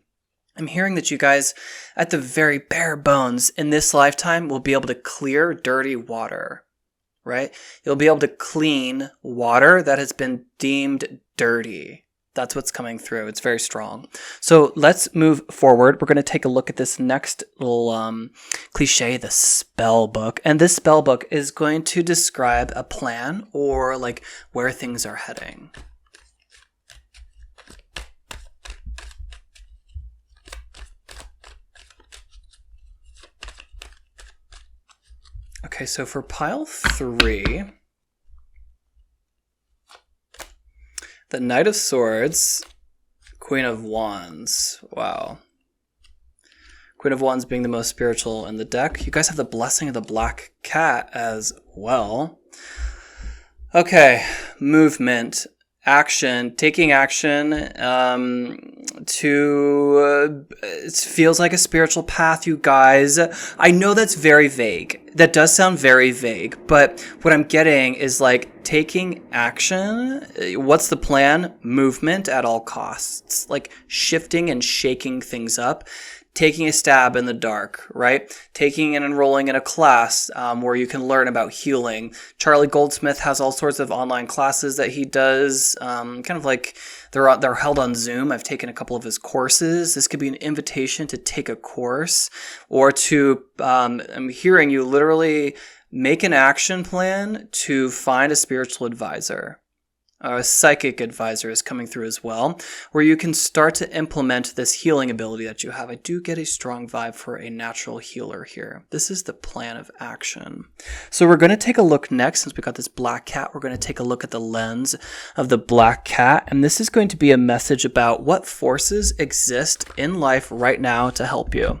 I'm hearing that you guys, at the very bare bones, in this lifetime, will be able to clear dirty water, right? You'll be able to clean water that has been deemed dirty. That's what's coming through. It's very strong. So let's move forward. We're going to take a look at this next little cliche, the spell book. And this spell book is going to describe a plan or like where things are heading. Okay, so for pile 3, the Knight of Swords, Queen of Wands. Wow. Queen of Wands being the most spiritual in the deck. You guys have the Blessing of the Black Cat as well. Okay, movement, action, taking action it feels like a spiritual path, you guys. I know that's very vague. That does sound very vague, but what I'm getting is like taking action. What's the plan? Movement at all costs, like shifting and shaking things up. Taking a stab in the dark, right? Taking and enrolling in a class where you can learn about healing. Charlie Goldsmith has all sorts of online classes that he does, kind of like they're held on Zoom. I've taken a couple of his courses. This could be an invitation to take a course or to, I'm hearing you literally make an action plan to find a spiritual advisor. A psychic advisor is coming through as well, where you can start to implement this healing ability that you have. I do get a strong vibe for a natural healer here. This is the plan of action. So we're going to take a look next, since we got this black cat, we're going to take a look at the lens of the black cat. And this is going to be a message about what forces exist in life right now to help you.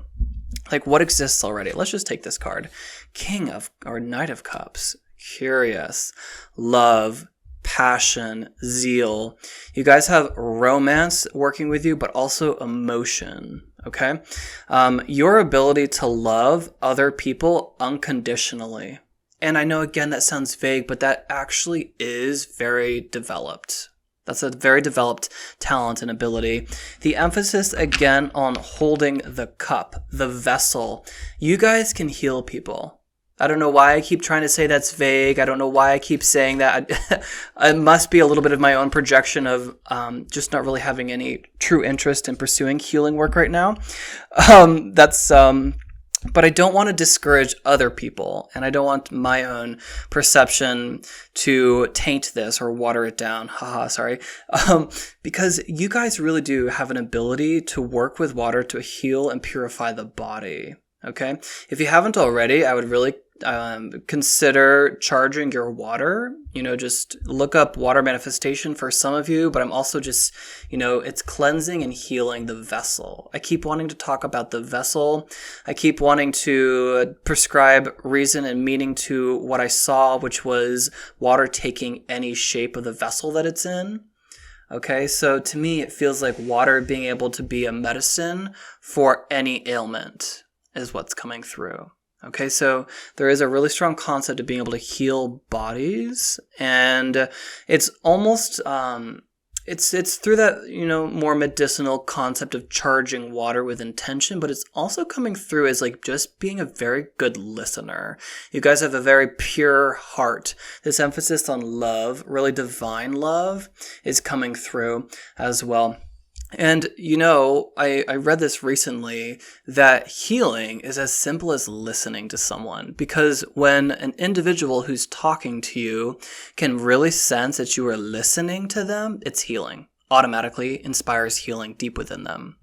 Like what exists already. Let's just take this card. Knight of Cups. Curious. Love. Passion, zeal. You guys have romance working with you, but also emotion, okay? Your ability to love other people unconditionally. And I know, again, that sounds vague, but that actually is very developed. That's a very developed talent and ability. The emphasis, again, on holding the cup, the vessel. You guys can heal people. I don't know why I keep trying to say that's vague. I don't know why I keep saying that. It must be a little bit of my own projection of just not really having any true interest in pursuing healing work right now. But I don't want to discourage other people, and I don't want my own perception to taint this or water it down. Sorry. Because you guys really do have an ability to work with water to heal and purify the body. Okay. If you haven't already, I would really consider charging your water. Just look up water manifestation for some of you, but I'm also just, it's cleansing and healing the vessel. I keep wanting to talk about the vessel. I keep wanting to prescribe reason and meaning to what I saw, which was water taking any shape of the vessel that it's in. Okay, so to me, it feels like water being able to be a medicine for any ailment is what's coming through. Okay, so there is a really strong concept of being able to heal bodies, and it's almost it's through that more medicinal concept of charging water with intention, but it's also coming through as like just being a very good listener. You guys have a very pure heart. This emphasis on love, really divine love, is coming through as well. And, I read this recently that healing is as simple as listening to someone, because when an individual who's talking to you can really sense that you are listening to them, it's healing. Automatically inspires healing deep within them.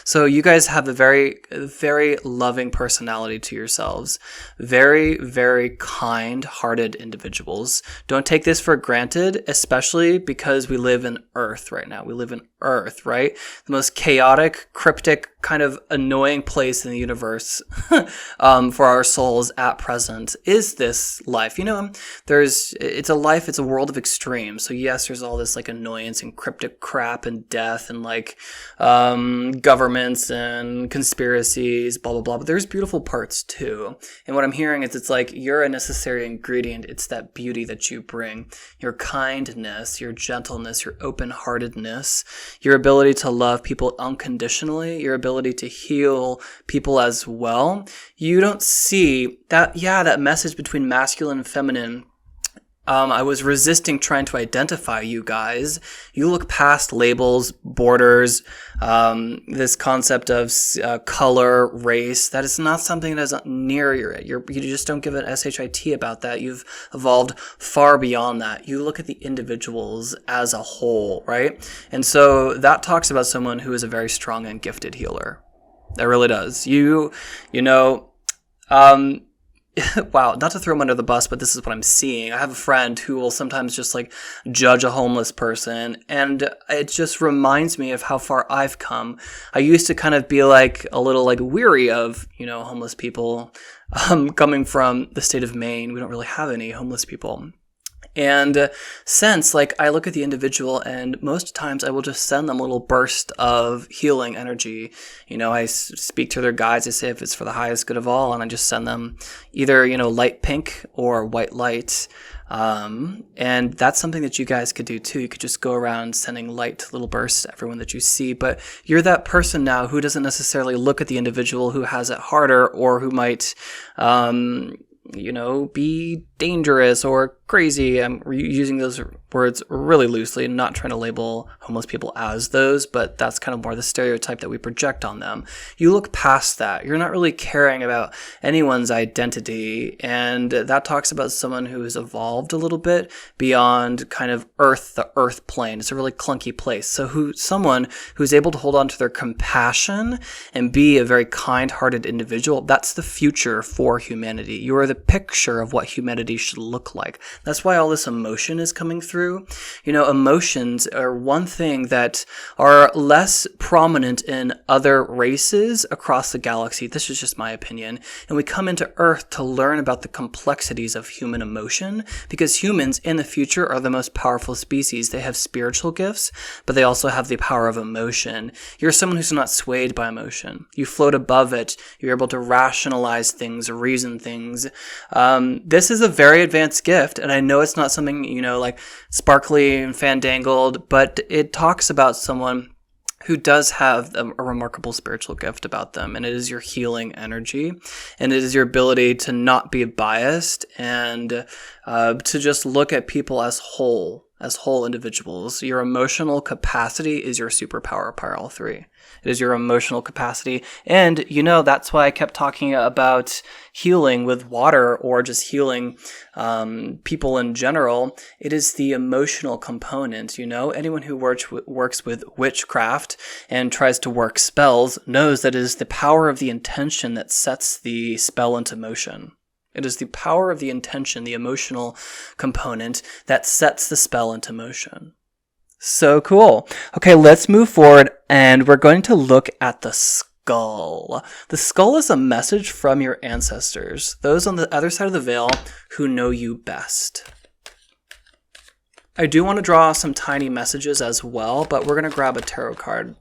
So you guys have a very, very loving personality to yourselves. Very, very kind-hearted individuals. Don't take this for granted, especially because we live in Earth right now. We live in Earth, right? The most chaotic, cryptic, kind of annoying place in the universe for our souls at present is this life. It's a world of extremes. So yes, there's all this like annoyance and cryptic crap and death and like governments and conspiracies, blah, blah, blah. But there's beautiful parts too. And what I'm hearing is it's like you're a necessary ingredient. It's that beauty that you bring, your kindness, your gentleness, your open-heartedness, your ability to love people unconditionally, your ability to heal people as well. You don't see that message between masculine and feminine I was resisting trying to identify you guys. You look past labels, borders, this concept of color, race. That is not something that is near you just don't give an SHIT about that. You've evolved far beyond that. You look at the individuals as a whole, right? And so that talks about someone who is a very strong and gifted healer. That really does. Wow, not to throw him under the bus, but this is what I'm seeing. I have a friend who will sometimes just like judge a homeless person, and it just reminds me of how far I've come. I used to kind of be like a little like weary of, homeless people. Coming from the state of Maine, we don't really have any homeless people. And since, I look at the individual, and most times I will just send them a little burst of healing energy. I speak to their guides. I say if it's for the highest good of all, and I just send them either, light pink or white light. And that's something that you guys could do too. You could just go around sending light little bursts to everyone that you see. But you're that person now who doesn't necessarily look at the individual who has it harder or who might, be dangerous or crazy. I'm using those words really loosely and not trying to label homeless people as those, but that's kind of more the stereotype that we project on them. You look past that. You're not really caring about anyone's identity, and that talks about someone who has evolved a little bit beyond kind of the earth plane. It's a really clunky place. So someone who's able to hold on to their compassion and be a very kind-hearted individual, that's the future for humanity. You are the picture of what humanity should look like. That's why all this emotion is coming through. Emotions are one thing that are less prominent in other races across the galaxy. This is just my opinion. And we come into Earth to learn about the complexities of human emotion, because humans in the future are the most powerful species. They have spiritual gifts, but they also have the power of emotion. You're someone who's not swayed by emotion. You float above it. You're able to rationalize things, reason things. This is a very advanced gift, and I know it's not something, like sparkly and fandangled, but it talks about someone who does have a remarkable spiritual gift about them, and it is your healing energy, and it is your ability to not be biased and to just look at people as whole individuals. Your emotional capacity is your superpower, Pile 3. It is your emotional capacity. And, that's why I kept talking about healing with water or just healing people in general. It is the emotional component, Anyone who works with witchcraft and tries to work spells knows that it is the power of the intention that sets the spell into motion. It is the power of the intention, the emotional component, that sets the spell into motion. So cool. Okay, let's move forward, and we're going to look at the skull. The skull is a message from your ancestors, those on the other side of the veil who know you best. I do want to draw some tiny messages as well, but we're going to grab a tarot card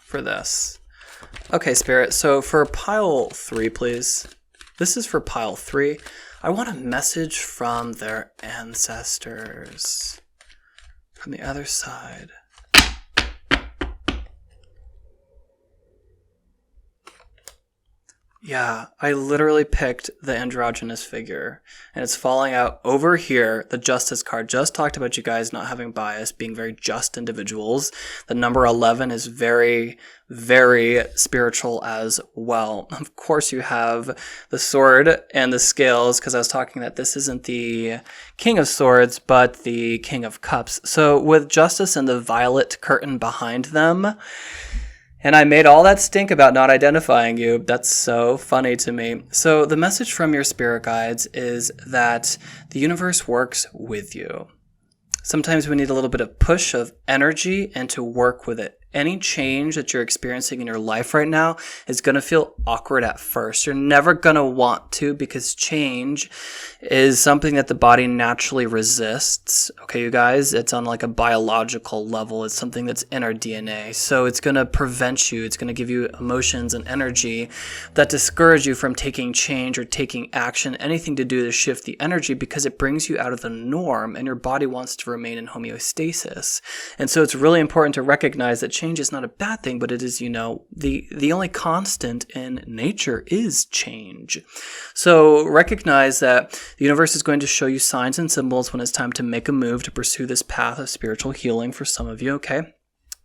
for this. Okay, Spirit, so for pile 3, please. This is for pile 3. I want a message from their ancestors. From the other side. Yeah, I literally picked the androgynous figure, and it's falling out over here. The Justice card just talked about you guys not having bias, being very just individuals. The number 11 is very, very spiritual as well. Of course, you have the sword and the scales, because I was talking that this isn't the King of Swords, but the King of Cups. So with Justice and the violet curtain behind them, and I made all that stink about not identifying you. That's so funny to me. So the message from your spirit guides is that the universe works with you. Sometimes we need a little bit of push of energy and to work with it. Any change that you're experiencing in your life right now is going to feel awkward at first. You're never going to want to, because change is something that the body naturally resists. Okay, you guys, it's on like a biological level. It's something that's in our DNA. So it's going to prevent you. It's going to give you emotions and energy that discourage you from taking change or taking action, anything to do to shift the energy, because it brings you out of the norm and your body wants to remain in homeostasis. And so it's really important to recognize that change is not a bad thing, but it is, the only constant in nature is change. So recognize that the universe is going to show you signs and symbols when it's time to make a move to pursue this path of spiritual healing for some of you, okay?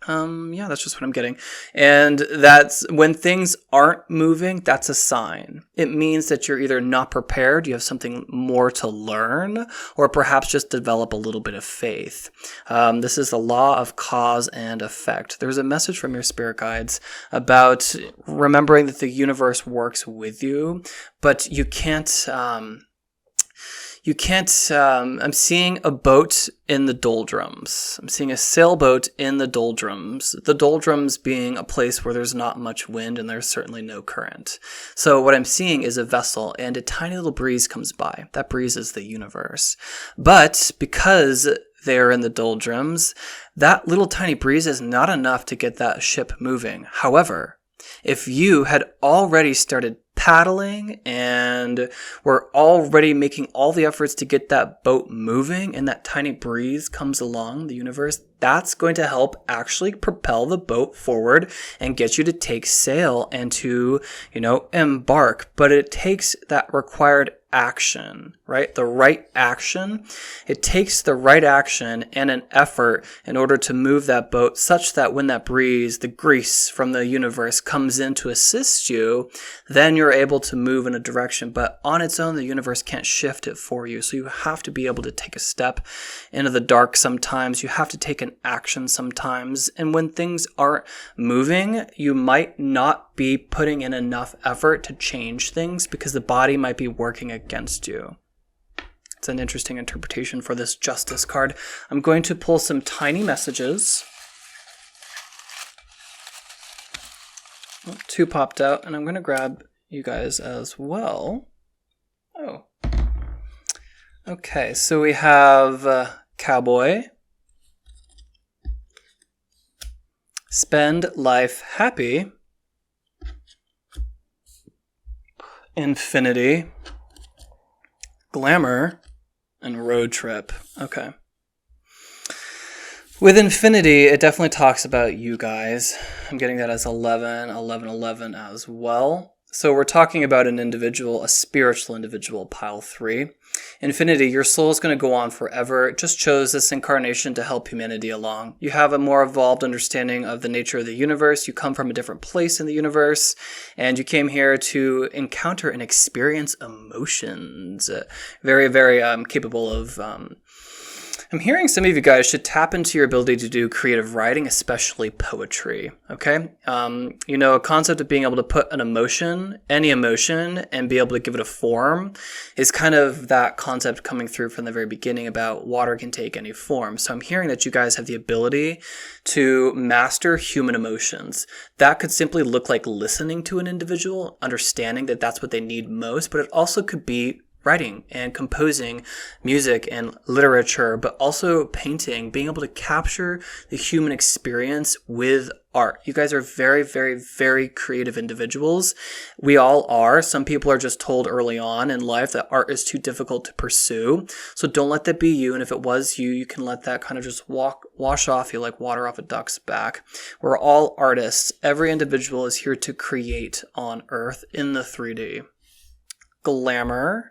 Yeah, that's just what I'm getting. And that's when things aren't moving, that's a sign. It means that you're either not prepared, you have something more to learn, or perhaps just develop a little bit of faith. This is the law of cause and effect. There's a message from your spirit guides about remembering that the universe works with you, but you can't, I'm seeing a boat in the doldrums. I'm seeing a sailboat in the doldrums. The doldrums being a place where there's not much wind and there's certainly no current. So what I'm seeing is a vessel and a tiny little breeze comes by. That breeze is the universe. But because they're in the doldrums, that little tiny breeze is not enough to get that ship moving. However, if you had already started paddling and were already making all the efforts to get that boat moving and that tiny breeze comes along the universe, that's going to help actually propel the boat forward and get you to take sail and to, embark. But it takes that required action, right? The right action. It takes the right action and an effort in order to move that boat such that when that breeze, the grease from the universe comes in to assist you, then you're able to move in a direction. But on its own, the universe can't shift it for you. So you have to be able to take a step into the dark sometimes. You have to take an action sometimes. And when things aren't moving, you might not be putting in enough effort to change things because the body might be working against you. It's an interesting interpretation for this Justice card. I'm going to pull some tiny messages. Oh, 2 popped out, and I'm going to grab you guys as well. Oh. Okay, so we have Cowboy. Spend life happy. Infinity. Glamour. And road trip. Okay. With Infinity, it definitely talks about you guys. I'm getting that as 11, 11, 11 as well. So we're talking about an individual, a spiritual individual, pile 3. Infinity, your soul is going to go on forever. It just chose this incarnation to help humanity along. You have a more evolved understanding of the nature of the universe. You come from a different place in the universe, and you came here to encounter and experience emotions. Very, very capable of... I'm hearing some of you guys should tap into your ability to do creative writing, especially poetry, okay? A concept of being able to put an emotion, any emotion, and be able to give it a form is kind of that concept coming through from the very beginning about water can take any form. So I'm hearing that you guys have the ability to master human emotions. That could simply look like listening to an individual, understanding that that's what they need most, but it also could be writing and composing music and literature, but also painting, being able to capture the human experience with art. You guys are very, very, very creative individuals. We all are. Some people are just told early on in life that art is too difficult to pursue. So don't let that be you. And if it was you, you can let that kind of just wash off you like water off a duck's back. We're all artists. Every individual is here to create on Earth in the 3D. Glamour.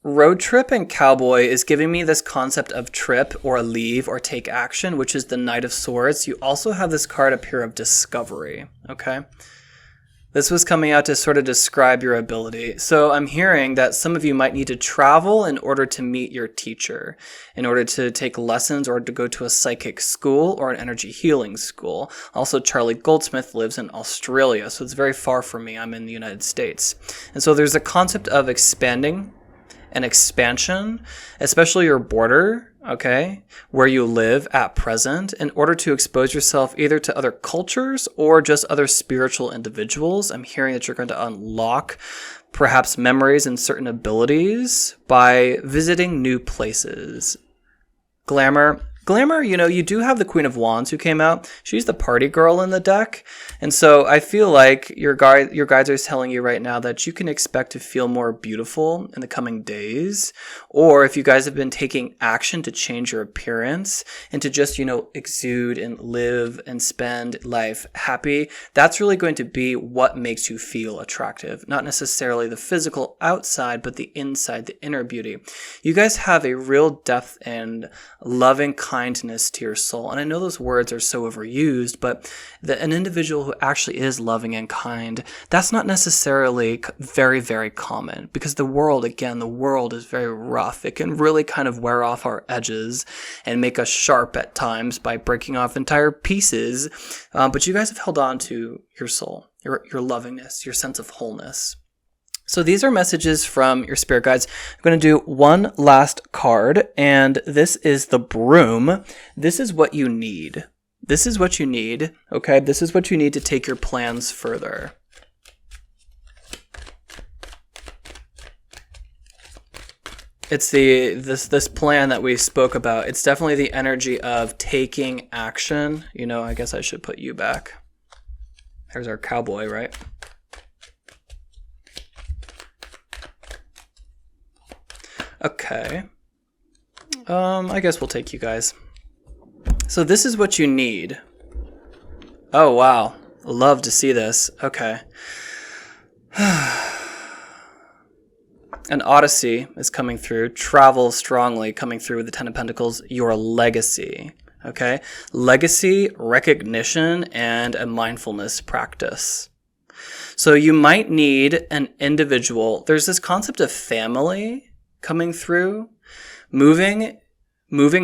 Road trip and cowboy is giving me this concept of trip or leave or take action, which is the Knight of Swords. You also have this card up here of discovery, okay? This was coming out to sort of describe your ability. So I'm hearing that some of you might need to travel in order to meet your teacher, in order to take lessons or to go to a psychic school or an energy healing school. Also, Charlie Goldsmith lives in Australia, so it's very far from me. I'm in the United States. And so there's a concept of expanding and expansion, especially your border, okay, where you live at present, in order to expose yourself either to other cultures or just other spiritual individuals. I'm hearing that you're going to unlock perhaps memories and certain abilities by visiting new places. Glamour, Glamour, you do have the Queen of Wands who came out. She's the party girl in the deck. And so I feel like your guides are telling you right now that you can expect to feel more beautiful in the coming days. Or if you guys have been taking action to change your appearance and to just, exude and live and spend life happy, that's really going to be what makes you feel attractive. Not necessarily the physical outside, but the inside, the inner beauty. You guys have a real depth and loving kindness to your soul. And I know those words are so overused, but an individual who actually is loving and kind, that's not necessarily very, very common, because the world is very rough. It can really kind of wear off our edges and make us sharp at times by breaking off entire pieces. But you guys have held on to your soul, your lovingness, your sense of wholeness. So these are messages from your spirit guides. I'm going to do one last card, and this is the Broom. This is what you need. This is what you need, okay? This is what you need to take your plans further. It's this plan that we spoke about. It's definitely the energy of taking action. I guess I should put you back. There's our cowboy, right? Okay. I guess we'll take you guys. So this is what you need. Oh, wow. Love to see this. Okay. An Odyssey is coming through. Travel strongly coming through with the Ten of Pentacles. Your legacy. Okay. Legacy, recognition, and a mindfulness practice. So you might need an individual. There's this concept of family coming through, moving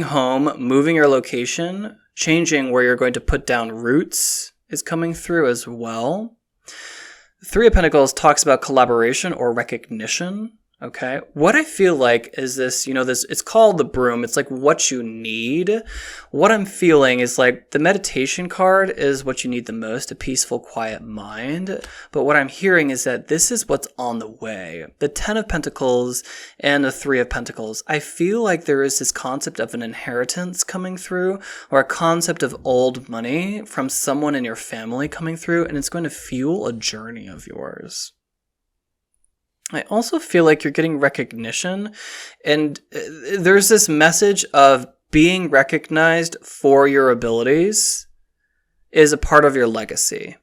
home, moving your location, changing where you're going to put down roots is coming through as well. Three of Pentacles talks about collaboration or recognition. Okay. What I feel like is this, it's called the Broom. It's like what you need. What I'm feeling is like the meditation card is what you need the most, a peaceful, quiet mind. But what I'm hearing is that this is what's on the way. The 10 of Pentacles and the 3 of Pentacles. I feel like there is this concept of an inheritance coming through, or a concept of old money from someone in your family coming through, and it's going to fuel a journey of yours. I also feel like you're getting recognition, and there's this message of being recognized for your abilities is a part of your legacy.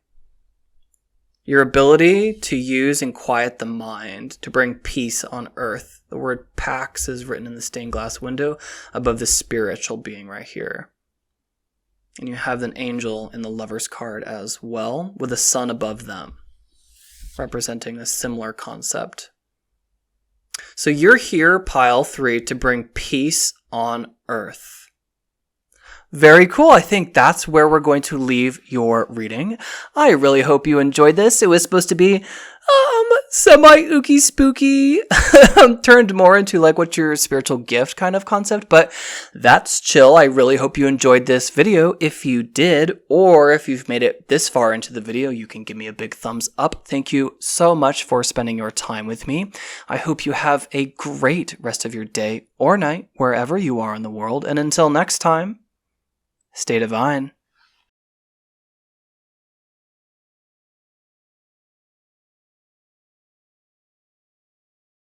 Your ability to use and quiet the mind, to bring peace on earth. The word Pax is written in the stained glass window above the spiritual being right here. And you have an angel in the Lover's card as well, with the sun above them, representing a similar concept. So you're here, pile 3, to bring peace on earth. Very cool. I think that's where we're going to leave your reading. I really hope you enjoyed this. It was supposed to be semi-ooky spooky, turned more into like what's your spiritual gift kind of concept, but that's chill. I really hope you enjoyed this video. If you did, or if you've made it this far into the video, you can give me a big thumbs up. Thank you so much for spending your time with me. I hope you have a great rest of your day or night, wherever you are in the world. And until next time, stay divine.